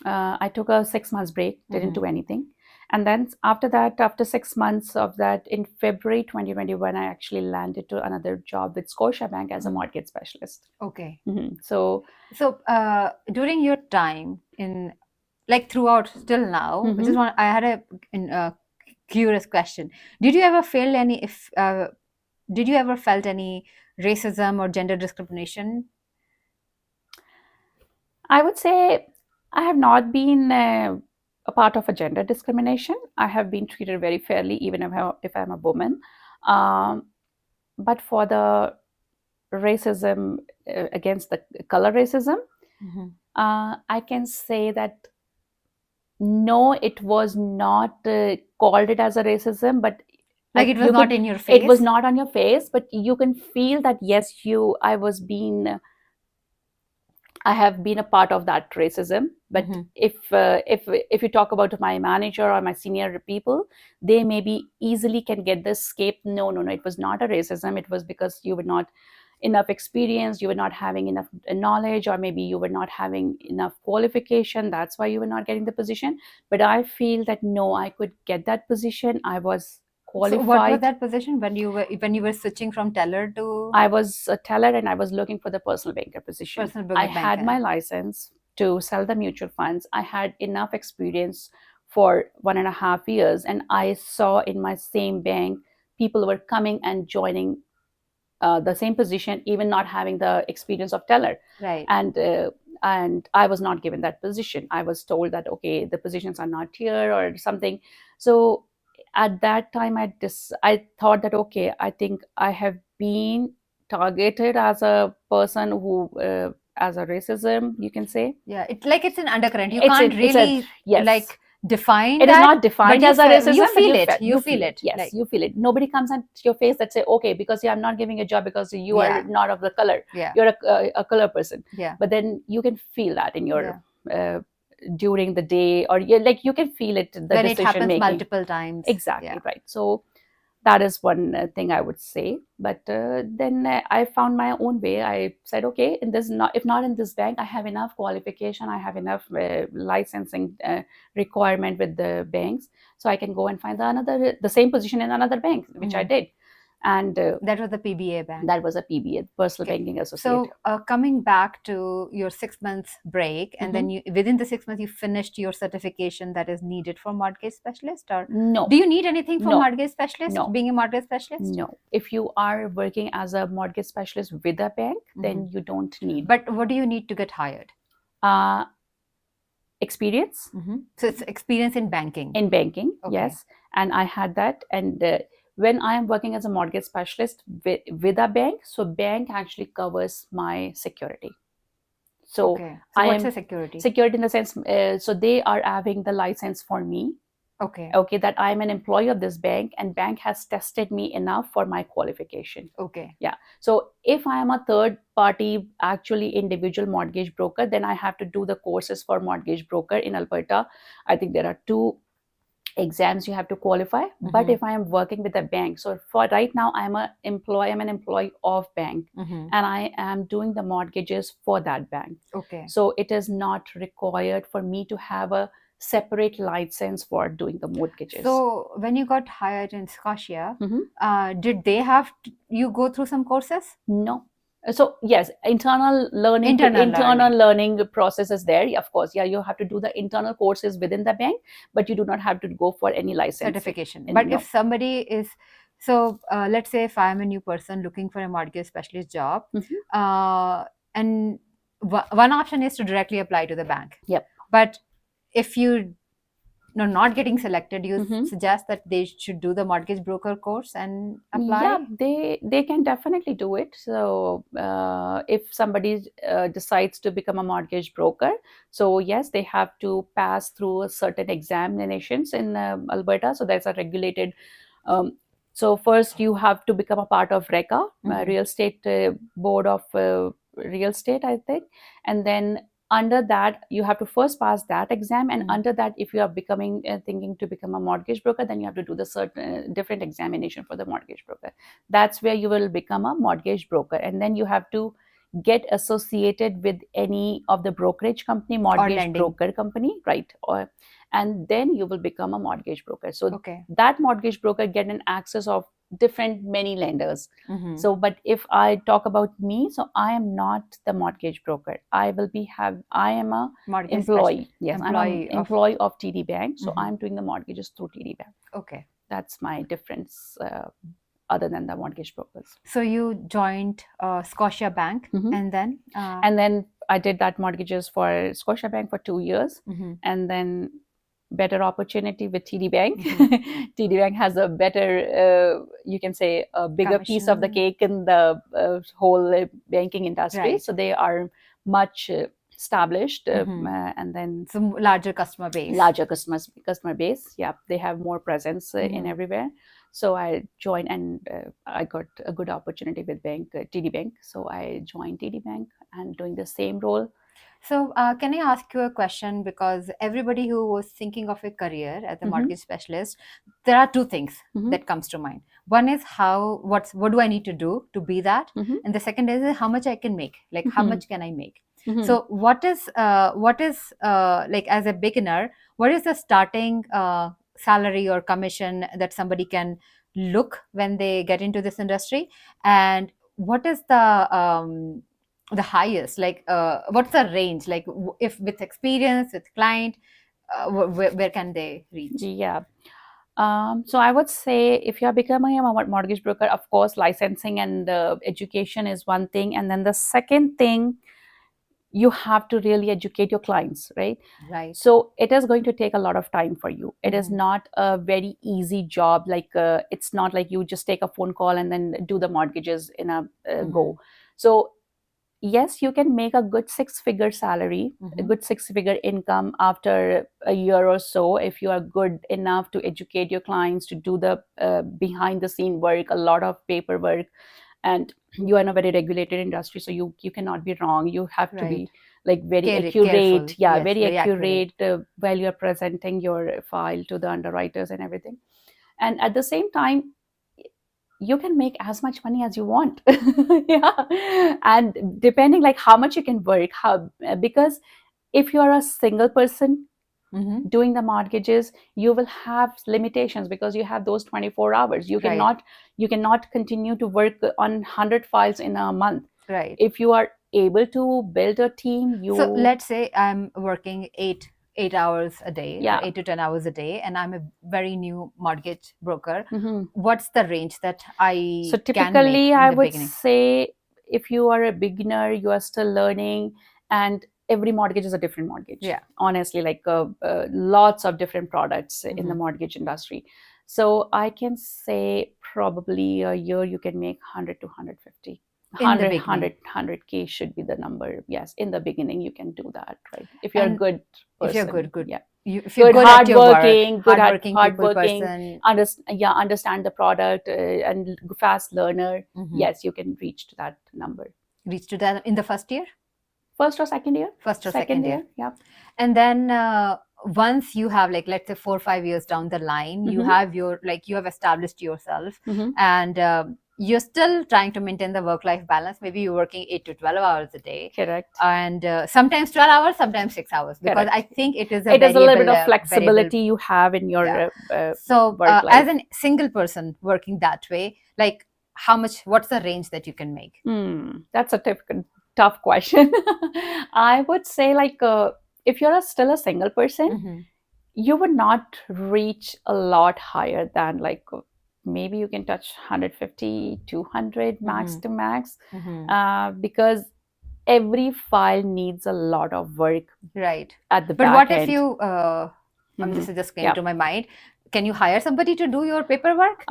I took a 6 months break, didn't Mm-hmm. do anything. And then after that, after 6 months of that, in February 2021, I actually landed to another job with Scotiabank as a Mm-hmm. mortgage specialist. Okay. So, So during your time in, like, throughout till now, mhm. I had a curious question. Did you ever feel any if did you ever felt any racism or gender discrimination? I would say I have not been a part of a gender discrimination. I have been treated very fairly, even if I'm a woman. Um, but for the racism, against the color racism, Mm-hmm. I can say that no, it was not called it as a racism, but Like, it was you not could. in your It was face? not on your face, but you can feel that yes, I was being. I have been a part of that racism. But Mm-hmm. if you talk about my manager or my senior people, they maybe easily can get this escape. No, no, no. It was not a racism. It was because you were not enough experience, you were not having enough knowledge, or maybe you were not having enough qualification. That's why you were not getting the position. But I feel that no, I could get that position. I was So what was qualified. that position when you were switching from teller to I was a teller and I was looking for the personal banker position. I personal had banker? my license to sell the mutual funds. I had enough experience for 1.5 years, and I saw in my same bank people were coming and joining the same position, even not having the experience of teller. Right. And I was not given that position. I was told that okay, the positions are not here or something. So at that time, I thought that okay, I think I have been targeted as a person who as a racism, you can say. Yeah, it's an undercurrent. You It's can't a it's a really Yes. like define It is that, not but defined as a you racism, but feel it. You you feel feel it. it. Yes, Like, you feel it. Nobody comes at your face that say, okay, because I'm not giving a job because you are yeah, not of the color. yeah, You're a color person. yeah, But then you can feel that in yeah. your during the day, or you can feel it, the When it decision happens making. multiple times. Exactly Yeah. right. So that is one thing I would say. But then I found my own way. I said, okay, in this, not if not in this bank, I have enough qualification, I have enough licensing requirement with the banks, so I can go and find the same position in another bank, which I Mhm. did. And That was the PBA bank. that was a PBA, personal Okay. banking associate. So coming back to your 6 months break, and then within the 6 months you finished your certification that is needed for mortgage specialist, or No, do you need anything for no, mortgage specialist? no, Being a mortgage specialist? no. If you are working as a mortgage specialist with a bank, then you don't need But what do you need to get hired? uh, experience So it's experience in banking. in banking. Okay. Yes, and I had that. And when I am working as a mortgage specialist with a bank, so bank actually covers my security. So Okay. So I what's am the security? security in the sense, so they are having the license for me. Okay. Okay, that I'm an employee of this bank, and bank has tested me enough for my qualification. Okay. Yeah. So if I am a third party, actually individual mortgage broker, then I have to do the courses for mortgage broker in Alberta. I think there are two exams you have to qualify. But if I am working with a bank, so for right now I'm an employee of bank, and I am doing the mortgages for that bank. Okay. So it is not required for me to have a separate license for doing the mortgages. So when you got hired in Scotia, Mhm. did they have you go through some courses? No. So yes, internal Internal learning process is there. Yeah, of course, yeah, you have to do the internal courses within the bank, but you do not have to go for any licensing. Certification. And But no. if somebody is, so let's say if I'm a new person looking for a mortgage specialist job, and one option is to directly apply to the bank. Yep. But if you not getting selected, you Mhm. suggest that they should do the mortgage broker course and Yeah, apply? they can definitely do it. So if somebody decides to become a mortgage broker, so yes, they have to pass through certain examinations in Alberta. So there's a regulated. Um, so first, you have to become a part of RECA, Mhm. Real Estate Board of Real Estate, I think, and then under that you have to first pass that exam, and Mhm. under that, if you are becoming thinking to become a mortgage broker, then you have to do the certain different examination for the mortgage broker. That's where you will become a mortgage broker, and then you have to get associated with any of the brokerage company, Or mortgage lending. broker company, right? Or and then you will become a mortgage broker. So Okay. that mortgage broker get an access of different many lenders. Mhm. So but if I talk about me, so I am not the mortgage broker. I am a Mortgage employee. specialist, Yes, I'm an employee of. employee of TD Bank. So Mhm. I'm doing the mortgages through TD Bank. Okay. That's my difference, other than the mortgage brokers. So you joined Scotia Bank, Mhm. and then. And then I did that mortgages for Scotiabank for 2 years, Mhm. and then better opportunity with TD Bank. Mhm. TD Bank has a better, you can say, a bigger piece of the Commission. cake in the whole banking industry. Right. So they are much established, Mhm. and then So larger customer base. larger customer base. Yeah, they have more presence in Mhm. everywhere. So I joined, and I got a good opportunity with TD Bank. So I joined TD Bank and doing the same role. So, can I ask you a question? Because everybody who was thinking of a career as a Mm-hmm. mortgage specialist, there are two things Mm-hmm. that comes to mind. One is what do I need to do to be that, Mm-hmm. and the second is how much I can make. Like how Mm-hmm. much can I make? Mm-hmm. So, what is like as a beginner, what is the starting salary or commission that somebody can look when they get into this industry, and what is the highest, like what's the range, like if with experience with client, where can they reach? Yeah. So I would say if you are becoming a mortgage broker, of course, licensing and education is one thing, and then the second thing, you have to really educate your clients, right? Right. So it is going to take a lot of time for you. It is Mhm. not a very easy job. Like it's not like you just take a phone call and then do the mortgages in a go. Mhm. So yes, you can make a good six-figure salary, a Mhm. good six-figure income after a year or so if you are good enough to educate your clients, to do the behind the scene work, a lot of paperwork, and you are in a very regulated industry, so you cannot be wrong. You have to Right. be like very Careful, accurate, yeah, yes, very very accurate. accurate while you're presenting your file to the underwriters and everything. And at the same time, you can make as much money as you want. Yeah, and depending like how much you can work, how, because if you are a single person Mhm. doing the mortgages, you will have limitations because you have those 24 hours. You Right. cannot continue to work on 100 files in a month. Right. If you are able to build a team, So you, let's say I'm working 8 hours a day, or yeah. 8 to 10 hours a day, and I'm a very new mortgage broker. Mhm. What's the range that So I can make typically, in I the would beginning? say if you are a beginner, you are still learning, and every mortgage is a different mortgage. Yeah. Honestly, like lots of different products in the Mhm. mortgage industry. So I can say probably a year you can make 100 to 150. In the 100, beginning. 100K should be the number. Yes, in the beginning, you can do that, right? If you're a And good if you're person, good, yeah. if you're Good, good at your work, hardworking, hardworking people hardworking, person. understand the product, and fast learner. Mhm. Yes, you can reach to that number. Reach to that in the first year, First or second year? first or Second second year. year, yeah. And then once you have, like, let's say 4 or 5 years down the line, you Mm-hmm. have your, like, you have established yourself, Mm-hmm. and you're still trying to maintain the work life balance. Maybe you're working 8 to 12 hours a day, Correct. and sometimes 12 hours, sometimes 6 hours, because I Correct. think it is a It is a little bit variable, of variable. flexibility you have in Yeah. your So work as life. a single person working that way, like, what's the range that you can make? That's a tough question. I would say like if you're still a single person, Mm-hmm. you would not reach a lot higher than like maybe you can touch 150, 200 max Mm-hmm. to max, Mm-hmm. because every file needs a lot of work Right. at the But back what if end. you This is just came to my mind. Can you hire somebody to do your paperwork?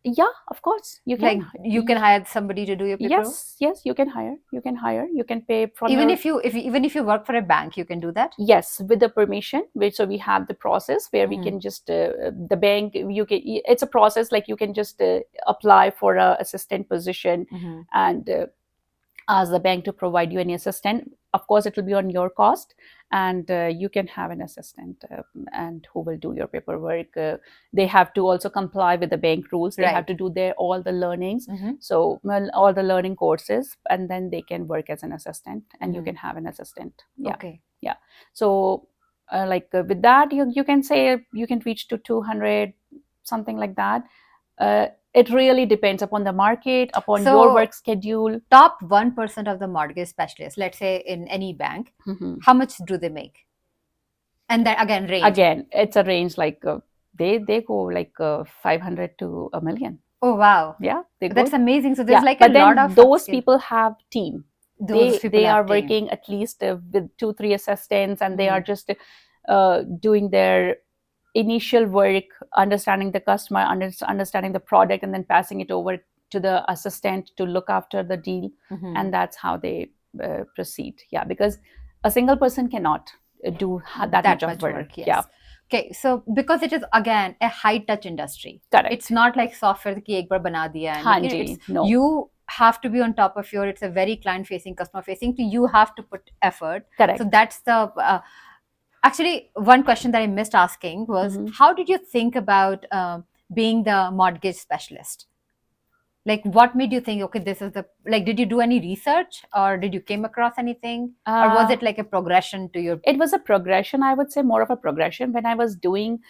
Yeah, of course you Like can. you can hire somebody to do your paperwork. Yes, you can hire. You can pay from Even your, even if you work for a bank, you can do that. yes, with the permission. So we have the process where we Mhm. can just the bank, you can, it's a process like you can just apply for a assistant position Mhm. and ask the bank to provide you any assistant. Of course, it will be on your cost, and you can have an assistant and who will do your paperwork. They have to also comply with the bank rules. They have Right. to do their all the learnings, Mhm. so all the learning courses, and then they can work as an assistant, and you Mhm. can have an assistant. Yeah, Okay. yeah. So with that, you can say you can reach to 200, something like that. It really depends upon the market, upon your So work schedule. top 1% of the mortgage specialists, let's say in any bank, Mhm. how much do they make? And then again, range. Again, it's a range like they go like 500 to a million. Oh wow, Yeah, they go. that's amazing. So there's Yeah, like a but lot then of those upskill. people have team. Those people They are have team. working at least with 2-3 assistants, and they are Mhm. just doing their initial work, understanding the customer, understanding the product, and then passing it over to the assistant to look after the deal. Mhm. And that's how they proceed. Yeah, because a single person cannot do that much of work. Yes. Yeah, Okay, so because it is again a high touch industry, correct. it's not like software ki ek bar bana diya and Haan it's, ji, no. you have to be on top of your, it's a very client facing, customer facing, so you have to put effort. Correct. So that's the actually one question that I missed asking was, Mhm. how did you think about being the mortgage specialist? Like what made you think, okay, this is the, like, did you do any research or did you came across anything, or was it like a progression to your? It was a progression, I would say, more of a progression when I was doing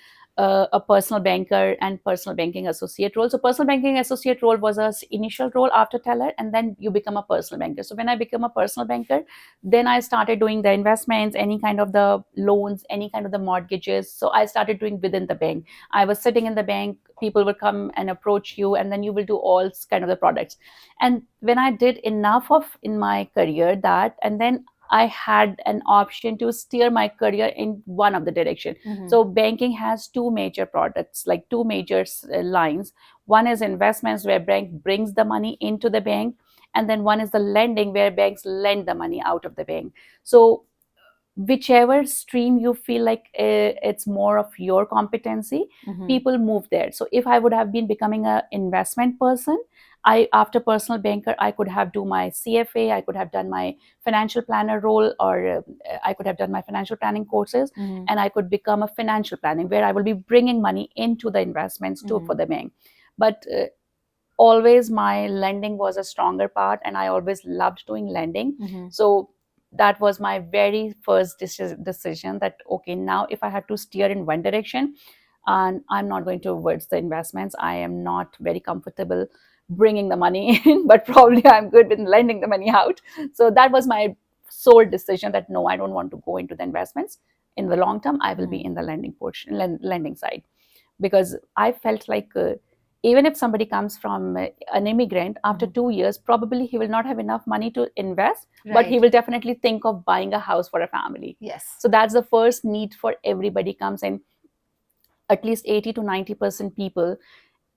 a personal banker and personal banking associate role. So personal banking associate role was a initial role after teller, and then you become a personal banker. So when I became a personal banker, then I started doing the investments, any kind of the loans, any kind of the mortgages. So I started doing within the bank. I was sitting in the bank, people would come and approach you, and then you will do all kind of the products. And when I did enough of in my career that, and then I had an option to steer my career in one of the direction. Mhm. So banking has two major products, like two major lines. One is investments, where bank brings the money into the bank, and then one is the lending, where banks lend the money out of the bank. So whichever stream you feel like it's more of your competency, Mhm. people move there. So if I would have been becoming an investment person, I, after personal banker, I could have do my CFA, I could have done my financial planner role, or I could have done my financial planning courses, Mhm. and I could become a financial planning, where I will be bringing money into the investments too, for the bank. But always my lending was a stronger part, and I always loved doing lending. Mhm. So that was my very first decision that, okay, now if I have to steer in one direction, and I'm not going towards the investments, I am not very comfortable bringing the money in, but probably I'm good with lending the money out. So that was my sole decision, that no, I don't want to go into the investments. In the long term, I will be in the lending portion, lending side, because I felt like even if somebody comes from an immigrant, after 2 years, probably he will not have enough money to invest, but he Right. will definitely think of buying a house for a family. Yes. So that's the first need for everybody comes in. At least 80 to 90% people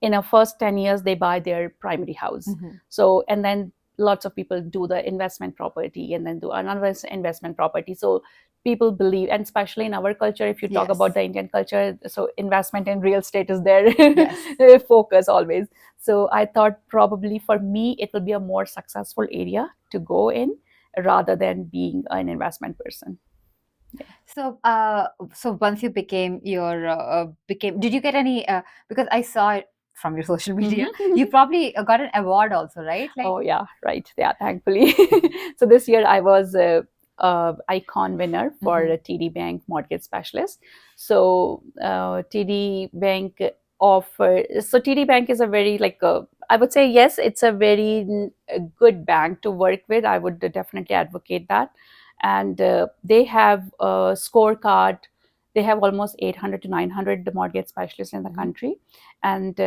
in a first 10 years, they buy their primary house. Mhm. So, and then lots of people do the investment property, and then do another investment property. So people believe, and especially in our culture, if you talk Yes. about the Indian culture, so investment in real estate is their Yes. focus always. So I thought probably for me it will be a more successful area to go in, rather than being an investment person. So, so once you became your became, did you get any? Because I saw it from your social media, you probably got an award also, right? Like, Oh yeah, right. Yeah, thankfully. So this year I was icon winner for a TD Bank mortgage specialist. So TD Bank so TD Bank is a very like I would say, yes, it's a very good bank to work with. I would definitely advocate that. And they have a scorecard. They have almost 800 to 900 mortgage specialists in the country, and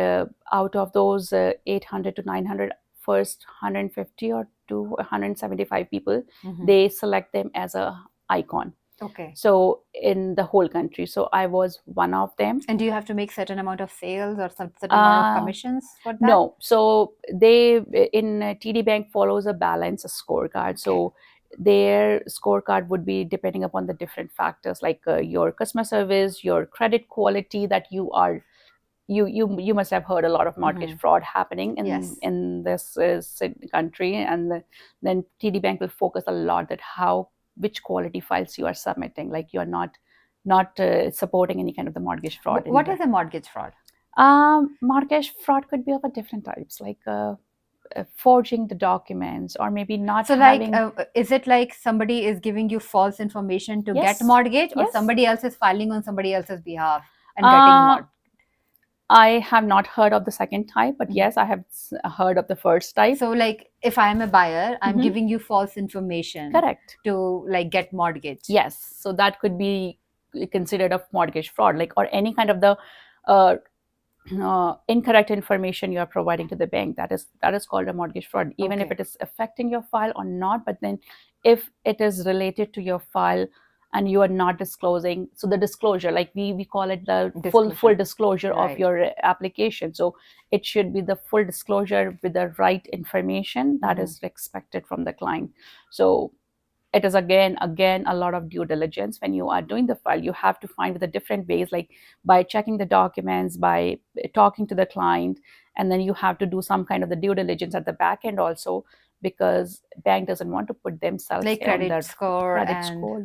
out of those 800 to 900, first 150 or 275 people, they select them as a icon. Okay. So in the whole country. So I was one of them. And do you have to make certain amount of sales or some certain amount of commissions for that? No. So they in TD Bank follows a balance scorecard. So their scorecard would be depending upon the different factors like your customer service, your credit quality that you are you must have heard a lot of mortgage fraud happening in this country, and then TD Bank will focus a lot that how which quality files you are submitting, like you are not supporting any kind of the mortgage fraud. What is a mortgage fraud? Mortgage fraud could be of a different types, like forging the documents, or maybe not So, having. is it like somebody is giving you false information to Yes. get mortgage, or Yes. somebody else is filing on somebody else's behalf and getting mortgage? I have not heard of the second type, but yes, I have heard of the first type. So, like, if I'm a buyer, I'm giving you false information. Correct. To like get mortgage. Yes. So that could be considered a mortgage fraud, like, or any kind of the incorrect information you are providing to the bank. That is called a mortgage fraud, even if it is affecting your file or not. But then if it is related to your file and you are not disclosing, so the disclosure, like we call it the full disclosure of your application. So it should be the full disclosure with the right information that is expected from the client. So it is again a lot of due diligence when you are doing the file. You have to find the different ways, like by checking the documents, by talking to the client, and then you have to do some kind of the due diligence at the back end also, because bank doesn't want to put themselves like credit score,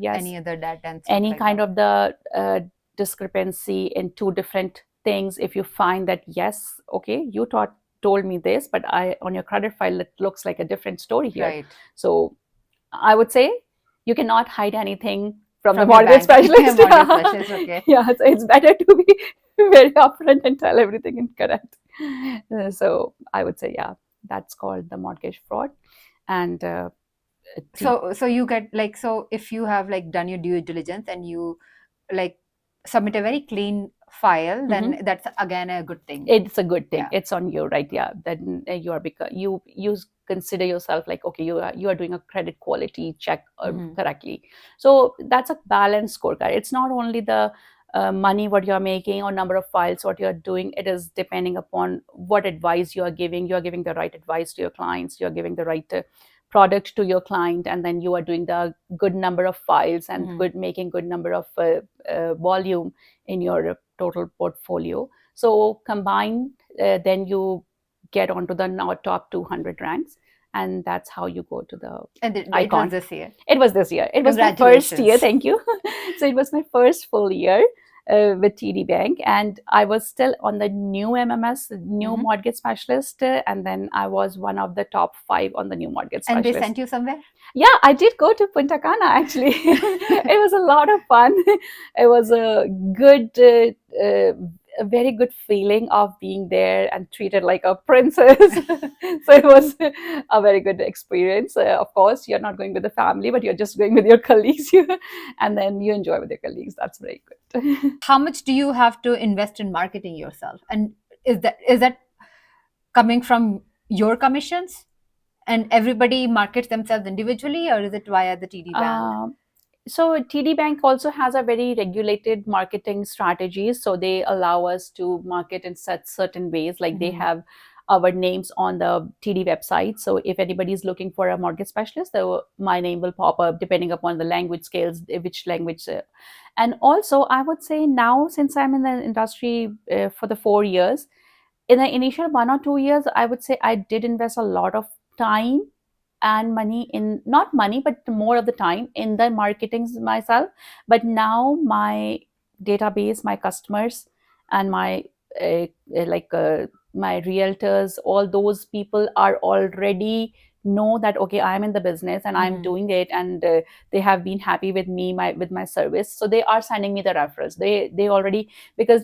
yes, any other data and stuff any like kind that. of the discrepancy in two different things. If you find that yes, okay, you told me this, but I on your credit file it looks like a different story here. Right. So I would say you cannot hide anything from the mortgage specialist. Okay. Yeah, so it's better to be very upfront and tell everything incorrect. So I would say, yeah, that's called the mortgage fraud. And so you get like, so if you have like done your due diligence and you like submit a very clean file, then that's again a good thing. It's a good thing. It's on you, right? Yeah, then you are you consider yourself like, okay, you are doing a credit quality check correctly. So that's a balanced scorecard. It's not only the money what you're making or number of files what you're doing. It is depending upon what advice you are giving. You're giving the right advice to your clients. You're giving the right product to your client, and then you are doing the good number of files and making good number of volume in your total portfolio. So combined, then you get onto the now top 200 ranks, and that's how you go to the icon. It was this year. It was this year. It was my first year. Thank you. So it was my first full year with TD Bank, and I was still on the new MMS, new mortgage specialist, and then I was one of the top 5 on the new mortgage specialist. And they sent you somewhere? Yeah, I did go to Punta Cana actually. It was a lot of fun. It was a good, a very good feeling of being there and treated like a princess. So it was a very good experience. Of course, you're not going with the family, but you're just going with your colleagues, and then you enjoy with your colleagues. That's very good. How much do you have to invest in marketing yourself? And is that coming from your commissions? And everybody markets themselves individually, or is it via the TD Bank? So TD Bank also has a very regulated marketing strategy. So they allow us to market in such certain ways, like they have our names on the TD website. So if anybody is looking for a mortgage specialist, my name will pop up depending upon the language scales, which language. And also, I would say now, since I'm in the industry for the 4 years, in the initial 1 or 2 years, I would say I did invest a lot of time and money in, not money, but more of the time in the marketing myself. But now my database, my customers, and my my realtors, all those people are already know that okay, I'm in the business and I'm doing it, and they have been happy with me, with my service. So they are sending me the referrals. They already, because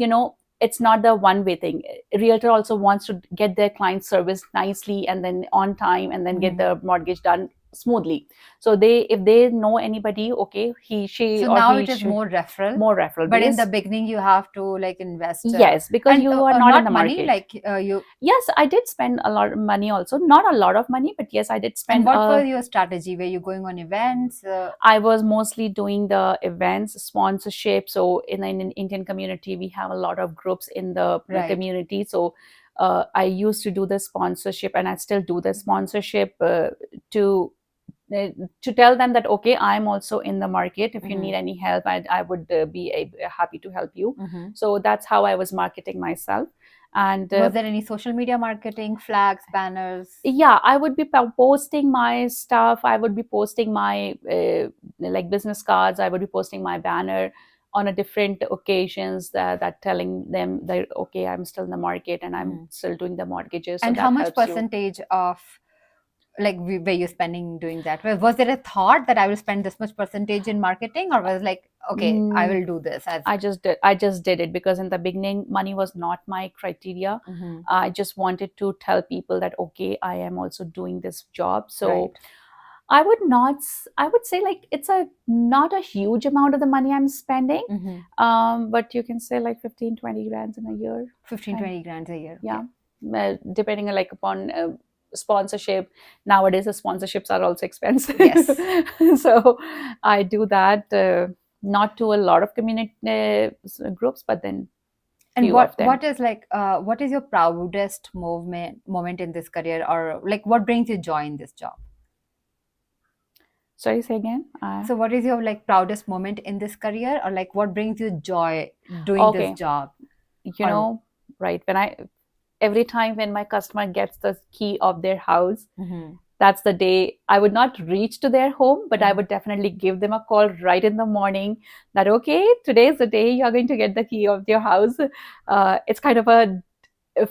it's not the one-way thing. Realtor also wants to get their client service nicely and then on time, and then get the mortgage done smoothly. So they, if they know anybody, okay, he, she, So or now he it is should, more referral, more referral but in the based. beginning you have to like invest Yes, because and you are not in not the money, market. like you. Yes, I did spend a lot of money also, not a lot of money, but yes, I did And spend what was your strategy? Were you going on events? I was mostly doing the events, sponsorship. So in an Indian community, we have a lot of groups in the Right. community. So I used to do the sponsorship, and I still do the sponsorship to uh, to tell them that okay, I'm also in the market. If you need any help, I would be happy to help you. Mhm. So that's how I was marketing myself. And Was there any social media marketing, flags, banners? yeah, I would be posting my stuff. I would be posting my like business cards. I would be posting my banner on a different occasions, that telling them that okay, I'm still in the market and I'm still doing the mortgages, so And how that much helps you. percentage of like were you spending doing that? Was there a thought that I will spend this much percentage in marketing, or was like, okay, I Mm, will do this as. I just did it because in the beginning money was not my criteria. Mhm. I just wanted to tell people that okay, I am also doing this job. So Right. I would say like it's a not a huge amount of the money I'm spending. Mhm. But you can say like 15-20 grand in a year. 15, And 20 grand a year. yeah, Okay. depending like upon sponsorship. Nowadays the sponsorships are also expensive. Yes. So I do that, not to a lot of community groups, but then And few of them. what is like what is your proudest moment in this career, or like what brings you joy in this job? Sorry, say again. So what is your like proudest moment in this career, or like what brings you joy doing this Okay, job? you Or know, right, when I every time when my customer gets the key of their house, Mhm. that's the day I would not reach to their home, but I Mhm. would definitely give them a call right in the morning that, okay, today's the day you're going to get the key of your house. It's kind of a,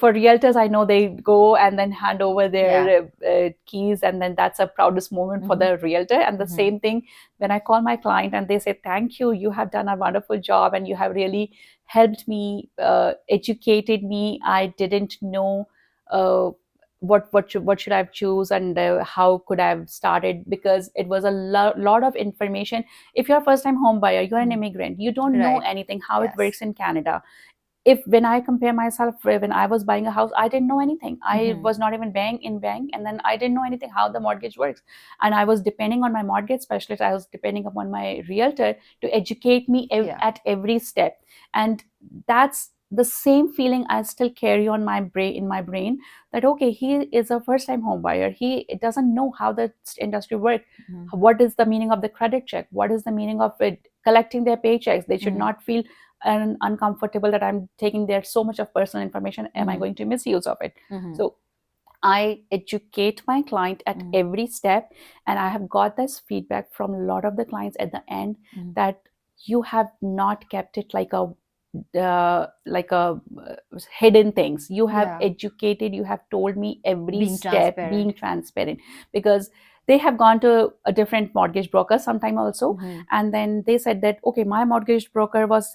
for realtors, I know they go and then hand over Yeah. their keys, and then that's a proudest moment for Mhm. the realtor. And the Mhm. same thing when I call my client and they say, thank you, you have done a wonderful job and you have really helped me, educated me. I didn't know uh, what should I choose, and how could I have started, because it was a lot of information. If you're a first time home buyer, you're an Mhm. immigrant, you don't know Right. anything how it Yes. works in Canada. If when I compare myself, when I was buying a house, I didn't know anything. I Mhm. was not even bank, and then I didn't know anything how the mortgage works. And I was depending on my mortgage specialist. I was depending upon my realtor to educate me Yeah. at every step. And that's the same feeling I still carry on my brain, in my brain, that okay, he is a first time home buyer. He doesn't know how the industry works. Mhm. What is the meaning of the credit check? What is the meaning of it collecting their paychecks? They should Mhm. not feel and uncomfortable that I'm taking there so much of personal information. Am I Mhm. going to misuse of it? Mhm. So I educate my client at Mhm. every step, and I have got this feedback from a lot of the clients at the end Mhm. that you have not kept it like a hidden things. You have Yeah. educated, you have told me every Being step, being transparent. transparent, because they have gone to a different mortgage broker sometime also, Mhm. and then they said that okay, my mortgage broker was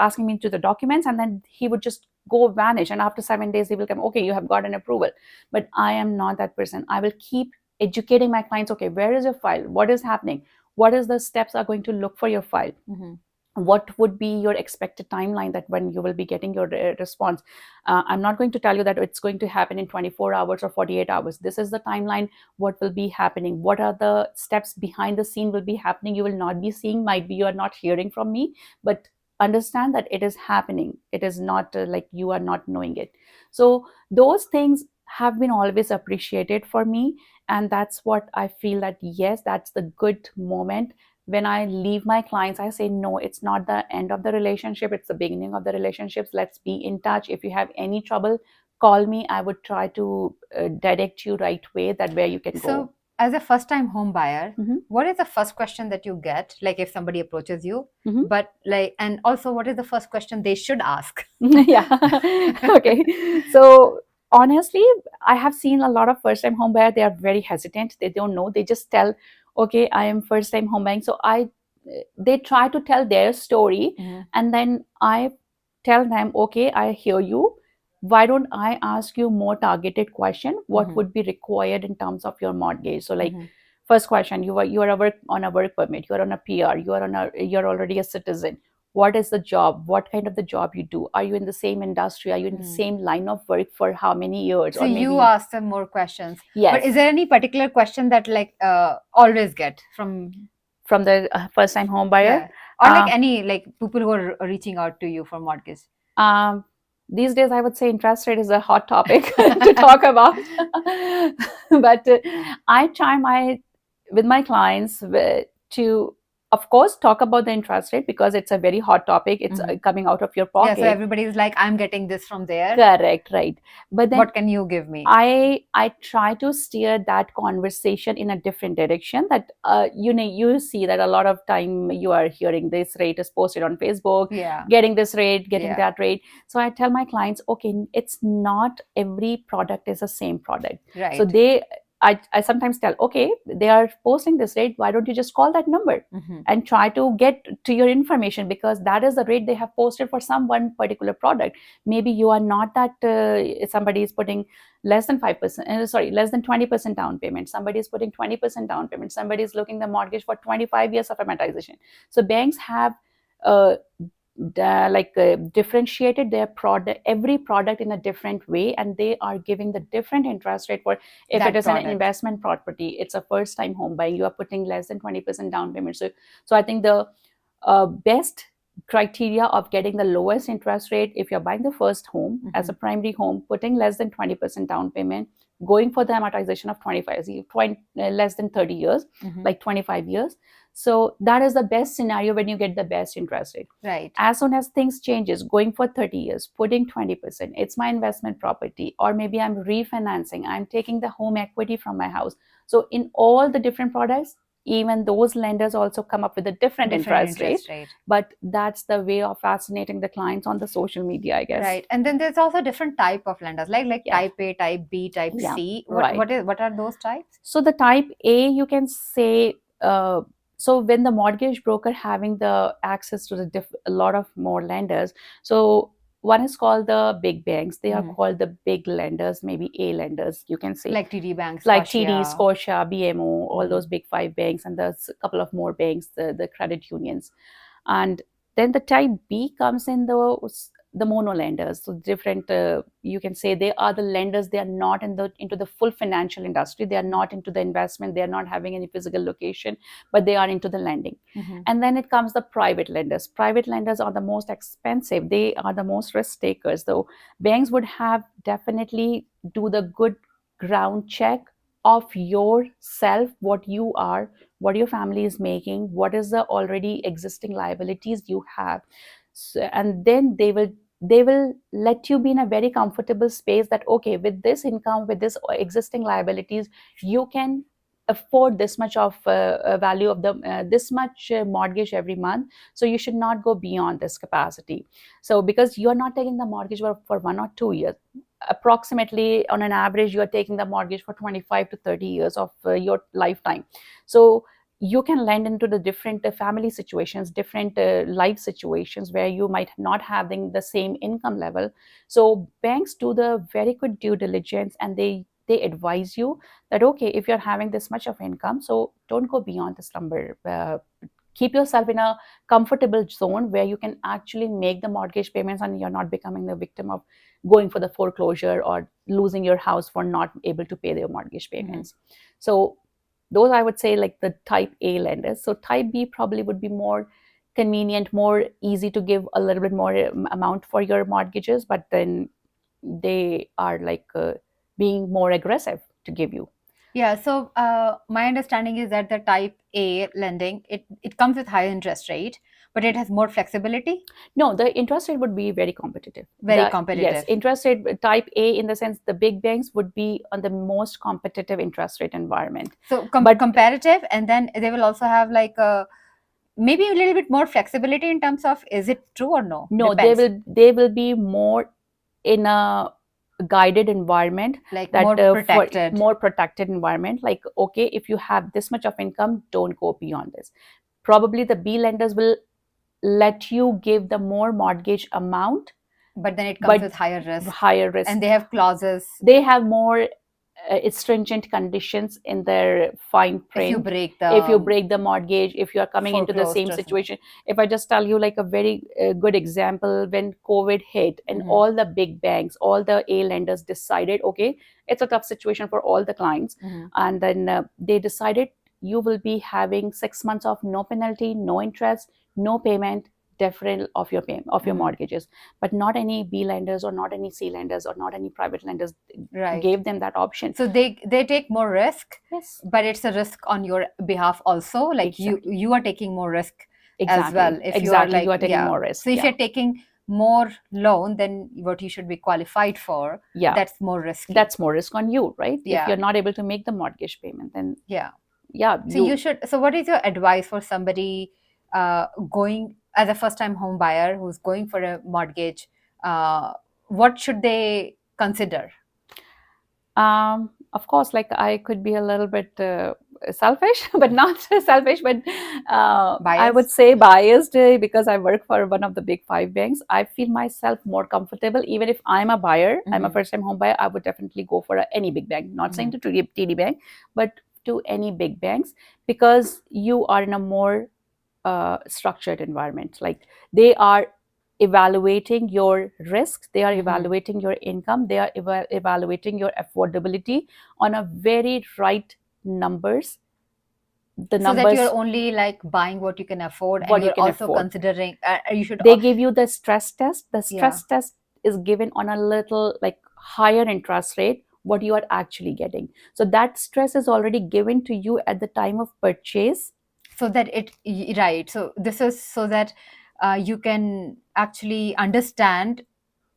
asking me to the documents, and then he would just go vanish, and after 7 days he will come, okay, you have got an approval. But I am not that person. I will keep educating my clients, okay, where is your file, what is happening, what is the steps are going to look for your file, Mhm. what would be your expected timeline that when you will be getting your response. I'm not going to tell you that it's going to happen in 24 hours or 48 hours. This is the timeline, what will be happening, what are the steps behind the scene will be happening. You will not be seeing, might be you are not hearing from me, but understand that it is happening. It is not like you are not knowing it. So those things have been always appreciated for me, and that's what I feel that yes, that's the good moment. When I leave my clients, I say, no, it's not the end of the relationship, it's the beginning of the relationships. Let's be in touch. If you have any trouble, call me. I would try to direct you right way that where you can go. So, as a first time home buyer, Hmm. what is the first question that you get? Like if somebody approaches you, Hmm. but like, and also what is the first question they should ask? Yeah. Okay. So honestly, I have seen a lot of first time home buyer. They are very hesitant. They don't know. They just tell, okay, I am first time home buying. So they try to tell their story, Mhm. and then I tell them, okay, I hear you. Why don't I ask you more targeted question? What Mhm. would be required in terms of your mortgage? So like, Mhm. First question, you are on a work permit, you are on a PR, you're already a citizen. What is the job? What kind of the job you do? Are you in the same industry? Are you in the same line of work for how many years? So Or you maybe ask them more questions. But yes, is there any particular question that like always get from from the first time home buyer. yeah, or like Uh, any like people who are reaching out to you for mortgage? um, these days, I would say interest rate is a hot topic to talk about. But I try my with my clients to, of course, talk about the interest rate because it's a very hot topic. It's coming out of your Yeah, so pocket. everybody is like, I'm getting this from there. Correct, right. But then What can you give me? I try to steer that conversation in a different direction. That you see that a lot of time you are hearing this rate is posted on Facebook, Yeah. getting this rate, getting Yeah. that rate. So I tell my clients, okay, it's not every product is the same product. Right. So I sometimes tell, okay, they are posting this rate. Why don't you just call that number and try to get to your information, because that is the rate they have posted for some one particular product. Maybe you are not that somebody is putting less than 5%, less than 20% down payment. Somebody is putting 20% down payment. Somebody is looking the mortgage for 25 years of amortization. So banks have uh, differentiated their product, every product in a different way, and they are giving the different interest rate for if That it is product. an investment property, it's a first time home buying, you are putting less than 20% down payment. So I think the best criteria of getting the lowest interest rate, if you're buying the first home as a primary home, putting less than 20% down payment, going for the amortization of 25 years, less than 30 years, like 25 years. So that is the best scenario when you get the best interest rate. Right. As soon as things changes, going for 30 years, putting 20%, it's my investment property, or maybe I'm refinancing, I'm taking the home equity from my house. So in all the different products, even those lenders also come up with a different interest rate. But that's the way of fascinating the clients on the social media, I guess. Right. And then there's also different type of lenders, like Yeah. type A, type B, type Yeah, C. right. What are those types? So the type A, you can say, so when the mortgage broker having the access to a lot of more lenders, so one is called the big banks. They are called the big lenders, maybe A lenders, you can say. Like TD banks, Like Scotia. TD, Scotia, BMO, all those big five banks, and there's a couple of more banks, the credit unions. And then the type B comes in the mono lenders. So different, you can say they are the lenders. They are not into the full financial industry. They are not into the investment. They are not having any physical location, but they are into the lending. And then it comes the private lenders. Private lenders are the most expensive. They are the most risk takers. Though banks would have definitely do the good ground check of yourself, what you are, what your family is making, what is the already existing liabilities you have. So, and then they will let you be in a very comfortable space that, okay, with this income, with this existing liabilities, you can afford this much of value of the this much mortgage every month. So you should not go beyond this capacity. So because you are not taking the mortgage for 1 or 2 years, approximately on an average you are taking the mortgage for 25 to 30 years of your lifetime. So you can lend into the different family situations, different life situations where you might not having the same income level. So banks do the very good due diligence, and they advise you that, okay, if you're having this much of income, so don't go beyond this number. Keep yourself in a comfortable zone where you can actually make the mortgage payments, and you're not becoming the victim of going for the foreclosure or losing your house for not able to pay their mortgage payments. So those, I would say, like the type A lenders. So type B probably would be more convenient, more easy to give a little bit more amount for your mortgages, but then they are like being more aggressive to give you. Yeah, so my understanding is that the type A lending, it comes with higher interest rate, but it has more flexibility. No, the interest rate would be very competitive. Very Yes, competitive. interest rate type A, in the sense the big banks would be on the most competitive interest rate environment. So But comparative, and then they will also have like maybe a little bit more flexibility in terms of, is it true or no? no, Depends. they will be more in a guided environment, Like that more protected. more protected environment. Like, okay, if you have this much of income, don't go beyond this. Probably the B lenders will let you give the more mortgage amount, But then it comes with higher risk. higher risk. And they have clauses. They have more stringent conditions in their fine If you print. break If you the break the mortgage, if you are coming into the same foreclosed or something. situation. If I just tell you like a very good example, when COVID hit and Mhm. all the big banks, all the A lenders decided, okay, it's a tough situation for all the clients. Mhm. And then they decided you will be having 6 months of no penalty, no interest, no payment, deferral of your payment of your Mhm. mortgages. But not any B lenders or not any C lenders or not any private lenders Right. gave them that option. So they take more risk, Yes, but it's a risk on your behalf also. Like exactly, you are taking more risk as well. exactly, If you are exactly. You like, are taking yeah. more risk. So if Yeah, you're taking more loan than what you should be qualified for, yeah. that's more risky. That's more risk on you, right? If Yeah. you're not able to make the mortgage payment, then Yeah. yeah, So you should. So what is your advice for somebody going as a first-time home buyer who's going for a mortgage? What should they consider? Of course, like I could be a little bit selfish, but not selfish, but I would Biased? say biased because I work for one of the big five banks. I feel myself more comfortable, even if I'm a buyer, I'm a Mhm. first time home buyer, I would definitely go for any big bank, not saying to TD bank, but to any big banks, because you are in a more structured environment. Like they are evaluating your risks, they are evaluating your income, they are evaluating your affordability on a very right numbers. The So that you're numbers only like buying what you can afford, and what you you're can also afford. considering. You should. They give you the stress test. The Yeah. stress test is given on a little like higher interest rate what you are actually getting. So that stress is already given to you at the time of purchase. So that right. So this is so that you can actually understand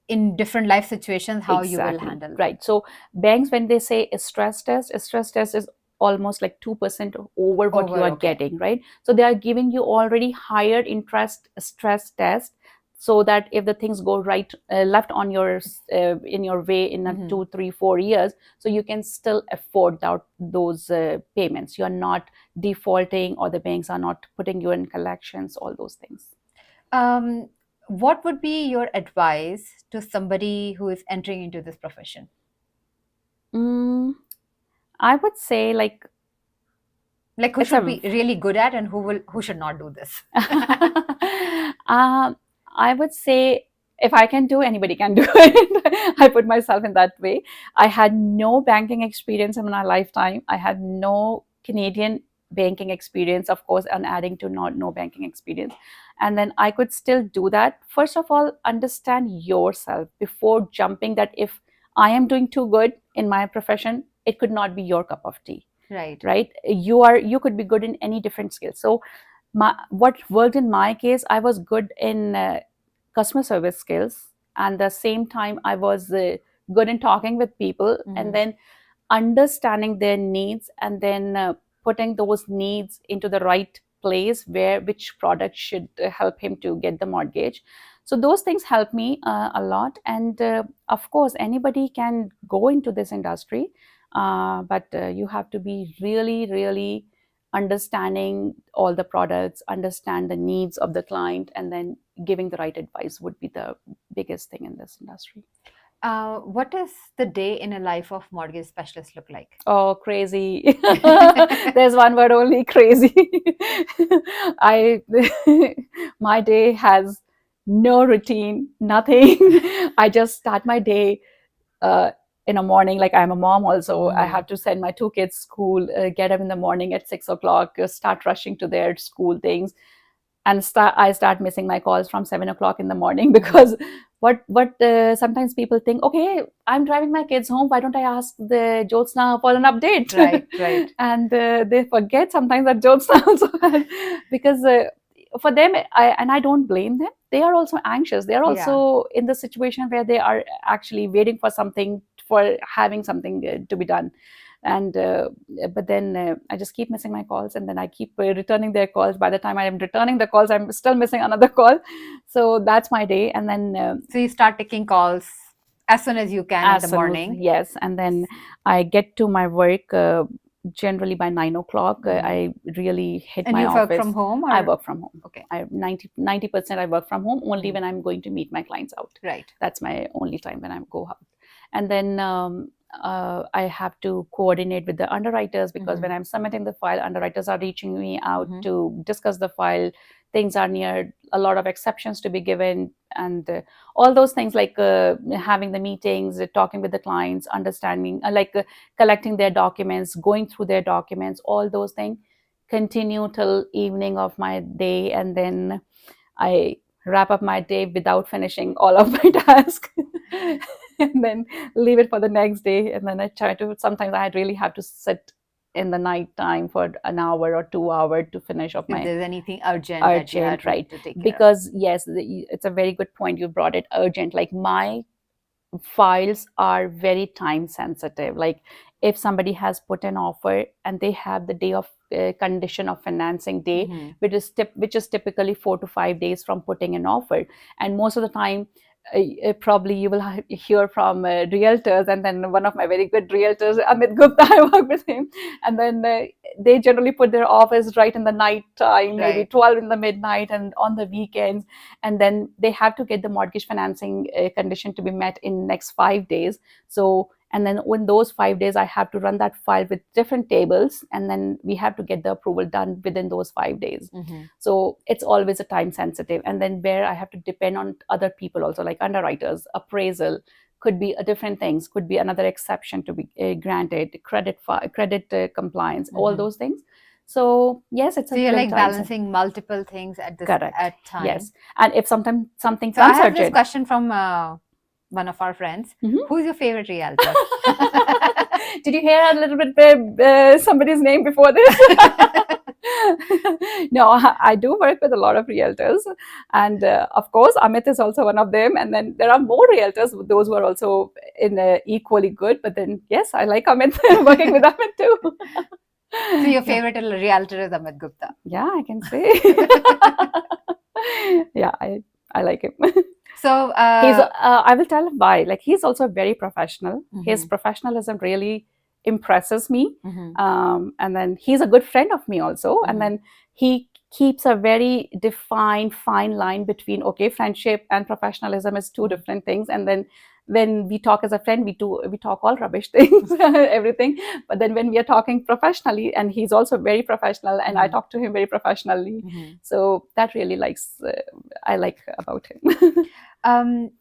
in different life situations how you will Exactly. handle. Right. So banks, when they say a stress test is almost like 2% over what you Over. are Okay. getting, right? So they are giving you already higher interest stress test, so that if the things go right left on your in your way in a 2 3 4 years, so you can still afford those payments. You're not defaulting, or the banks are not putting you in collections, all those things. Um, what would be your advice to somebody who is entering into this profession? mm, I would say like Like who it's should a be really good at, and who should not do this? I would say if I can do, anybody can do it. I put myself in that way. I had no banking experience in my lifetime. I had no Canadian banking experience, of course, and adding to not no banking experience. And then I could still do that. First of all, understand yourself before jumping that if I am doing too good in my profession, it could not be your cup of tea, Right. right? You could be good in any different skill. So what worked in my case, I was good in customer service skills, and the same time I was good in talking with people, and then understanding their needs, and then putting those needs into the right place where which product should help him to get the mortgage. So those things help me a lot. And of course anybody can go into this industry, but you have to be really really understanding all the products, understand the needs of the client, and then giving the right advice would be the biggest thing in this industry. What does the day in a life of mortgage specialist look like? Oh, crazy. There's one word only, crazy. I my day has no routine, nothing. I just start my day uh, in the morning. Like I'm a mom also. I have to send my two kids school, get up in the morning at 6 o'clock, start rushing to their school things, and I start missing my calls from 7 o'clock in the morning because what sometimes people think, okay, I'm driving my kids home, why don't I ask the Jyotsna for an update? Right, right. And they forget sometimes that Jyotsna also has, because for them, I don't blame them. They are also anxious. They are Yeah. also in the situation where they are actually waiting for something, for having something to be done. And but then I just keep missing my calls, and then I keep returning their calls. By the time I am returning the calls, I'm still missing another call. So that's my day. And then So you start taking calls as soon as you can in as the soon as, morning. yes, and then I get to my work generally by 9 o'clock. I really hit And my you work office. from home, I or? work from home. Okay. I 90% I work from home, only when I'm going to meet my clients out. Right. That's my only time when I go out. And then I have to coordinate with the underwriters, because Mhm. when I'm submitting the file, underwriters are reaching me out Mhm. to discuss the file. Things are near a lot of exceptions to be given, and all those things, like having the meetings, talking with the clients, understanding, collecting their documents, going through their documents, all those things continue till evening of my day, and then I wrap up my day without finishing all of my tasks, and then leave it for the next day. And then I try to, sometimes I really have to sit in the night time for an hour or 2 hours to finish off If my there's anything urgent that you urgent, had right? to take care of. Because yes, it's a very good point you brought it, urgent. Like my files are very time sensitive. Like if somebody has put an offer and they have the day of condition of financing day, Mhm. which is typically 4 to 5 days from putting an offer, and most of the time probably you will hear from realtors, and then one of my very good realtors, Amit Gupta, I work with him, and then they generally put their offers right in the night time, maybe Right. 12 in the midnight and on the weekends, and then they have to get the mortgage financing condition to be met in next 5 days. So, and then in those 5 days I have to run that file with different tables, and then we have to get the approval done within those 5 days. Mhm. So it's always a time sensitive, and then where I have to depend on other people also, like underwriters, appraisal, could be a different things, could be another exception to be granted, credit compliance, all Mhm. those things. So yes, it's So a you're very like time sensitive. balancing multiple things at this Correct. at time. Yes. And if sometimes something So I comes have this urgent. question from one of our friends. Mhm. Who's your favorite realtor? Did you hear a little bit somebody's name before this? No, I do work with a lot of realtors, and of course, Amit is also one of them. And then there are more realtors, those who are also in equally good. But then, yes, I like Amit, working with Amit too. So your Yeah, favorite realtor is Amit Gupta. yeah, I can say. Yeah, I like him. So He's I will tell him why. Like he's also very professional. His mhm, professionalism really impresses me. mhm, And then he's a good friend of me also. And mhm, then he keeps a very defined fine line between, okay, friendship and professionalism is two mhm, different things. And then when we talk as a friend, we talk all rubbish things, everything. But then when we are talking professionally, and he's also very professional, and I mhm, talk to him very professionally, mhm. so that really likes I like about him. Um,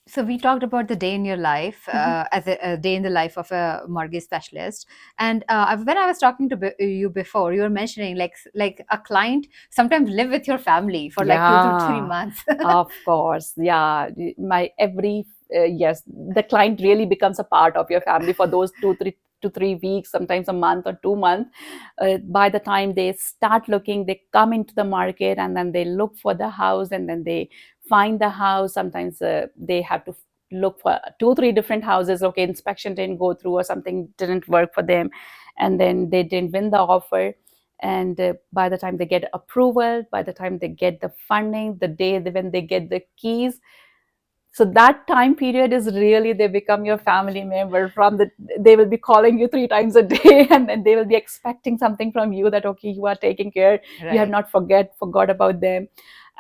so we talked about the day in your life Mhm. as a day in the life of a mortgage specialist, and when I was talking to you before, you were mentioning like a client sometimes live with your family for like 2 to 3 Yeah, months. of course. Yeah, my every yes, the client really becomes a part of your family for those 2 to 3 weeks, sometimes a month or 2 months. By the time they start looking, they come into the market, and then they look for the house, and then they find the house. Sometimes they have to look for 2 3 different houses. Okay, inspection didn't go through, or something didn't work for them, and then they didn't win the offer. And by the time they get approval, by the time they get the funding, the day when they get the keys, so that time period is really, they become your family member. They will be calling you 3 times a day, and then they will be expecting something from you, that okay, you are taking care, you have Right. not forgot about them.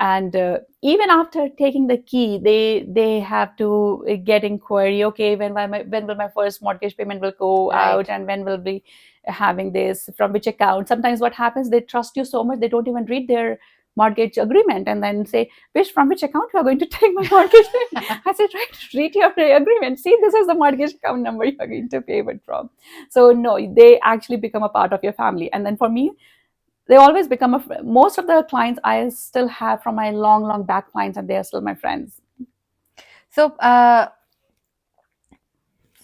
And even after taking the key, they have to get inquiry, okay, when will my first mortgage payment will go out, Right. and when will be having this, from which account. Sometimes what happens, they trust you so much, they don't even read their mortgage agreement, and then say, from which account you are going to take my mortgage payment. I said, right, read your agreement. See, this is the mortgage account number you are going to pay it from. So no, they actually become a part of your family. And then for me, they always become most of the clients I still have from my long back clients, and they are still my friends. So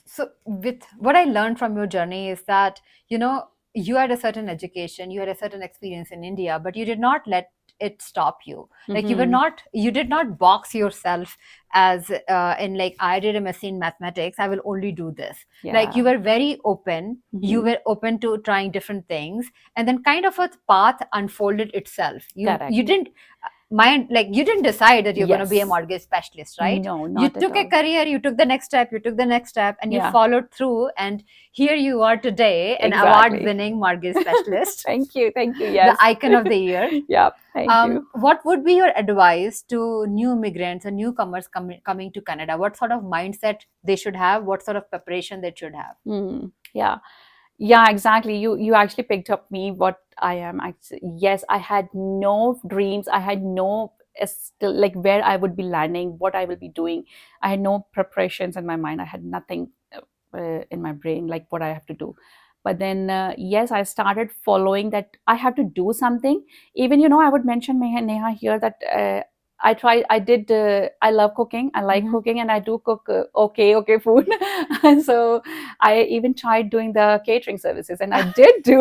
so with what I learned from your journey is that you had a certain education, you had a certain experience in India, but you did not let it stop you. Like Mm-hmm. you did not box yourself as in like I did MSc in mathematics, I will only do this. Like you Yeah. were very open, you Mm-hmm. were open to trying different things, and then kind of a path unfolded itself. You Correct. didn't mind, like you didn't decide that you're going to be a Yes. mortgage specialist, right? No, You not at took a all. career, you took the next step, and you Yeah, followed through, and here you are today, an exactly. award-winning mortgage specialist, Thank you. Thank you. the Yes. icon of the year. Yeah, thank you. What would be your advice to new immigrants or newcomers coming to Canada? What sort of mindset they should have? What sort of preparation they should have? Yeah. Yeah, exactly. You actually picked up me what I am. Actually, yes, I had no dreams. I had no still like where I would be landing, what I will be doing. I had no preparations in my mind. I had nothing in my brain like what I have to do. But then yes, I started following that I have to do something. Even I would mention Neha here that I did. I love cooking. I like cooking, and I do cook okay food. So I even tried doing the catering services, and I did do.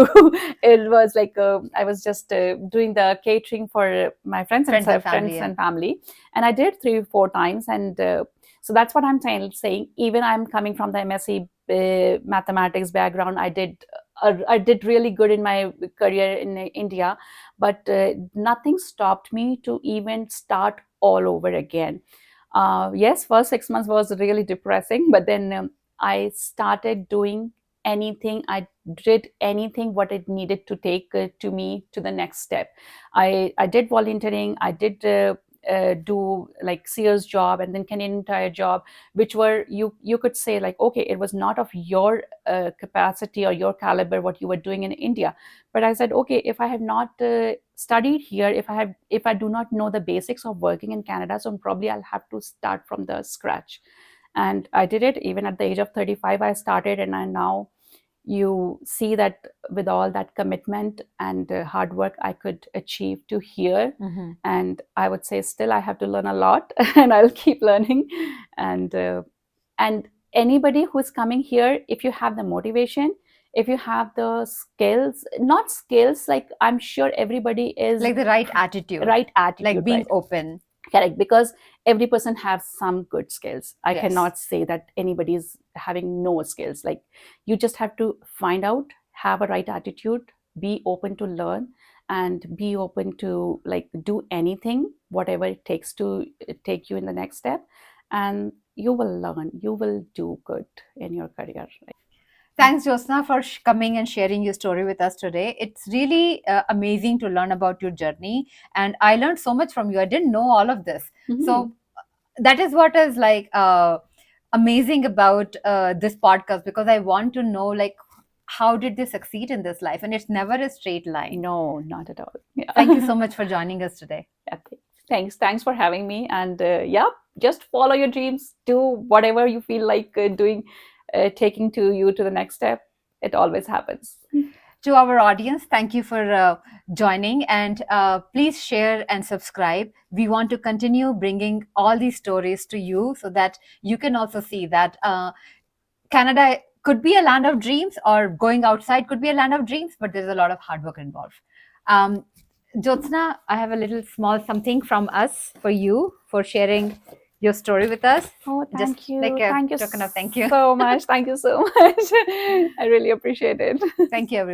It was like I was just doing the catering for my friends and Family, yeah. family, and I did 3 or 4 times, and so that's what I'm saying. Even I'm coming from the MSc mathematics background. I did really good in my career in India, but nothing stopped me to even start all over again. Yes, first 6 months was really depressing, but then I started doing anything. I did anything what it needed to take to me to the next step. I did volunteering. I did do like Sears job and then Canadian Tire job, which were you could say like, okay, it was not of your capacity or your caliber what you were doing in India. But I said, okay, if I have not studied here, if I do not know the basics of working in Canada, so probably I'll have to start from the scratch. And I did it. Even at the age of 35 I started, and I now you see that with all that commitment and hard work I could achieve to here. And I would say still I have to learn a lot and I'll keep learning. And anybody who's coming here, if you have the motivation, if you have the skills, not skills, like I'm sure everybody is Like the right attitude, right attitude, like being right? open. Correct, because every person has some good skills. I Yes. cannot say that anybody is having no skills. Like you just have to find out, have a right attitude, be open to learn, and be open to like do anything, whatever it takes to take you in the next step, and you will learn, you will do good in your career. Thanks, Jyotsna, for coming and sharing your story with us today. It's really amazing to learn about your journey. And I learned so much from you. I didn't know all of this. So that is what is like amazing about this podcast, because I want to know like how did they succeed in this life, and it's never a straight line. No, not at all. Yeah. Thank you so much for joining us today. Okay. Thanks for having me. And yeah, just follow your dreams, do whatever you feel like doing, taking to you to the next step. It always happens. To our audience, thank you for joining, and please share and subscribe. We want to continue bringing all these stories to you so that you can also see that Canada could be a land of dreams, or going outside could be a land of dreams, but there's a lot of hard work involved. Jyotsna, I have a little small something from us for you for sharing your story with us. Oh, thank Just you. like a Thank you token of thank you. so much. Thank you so much. I really appreciate it. Thank you, everyone.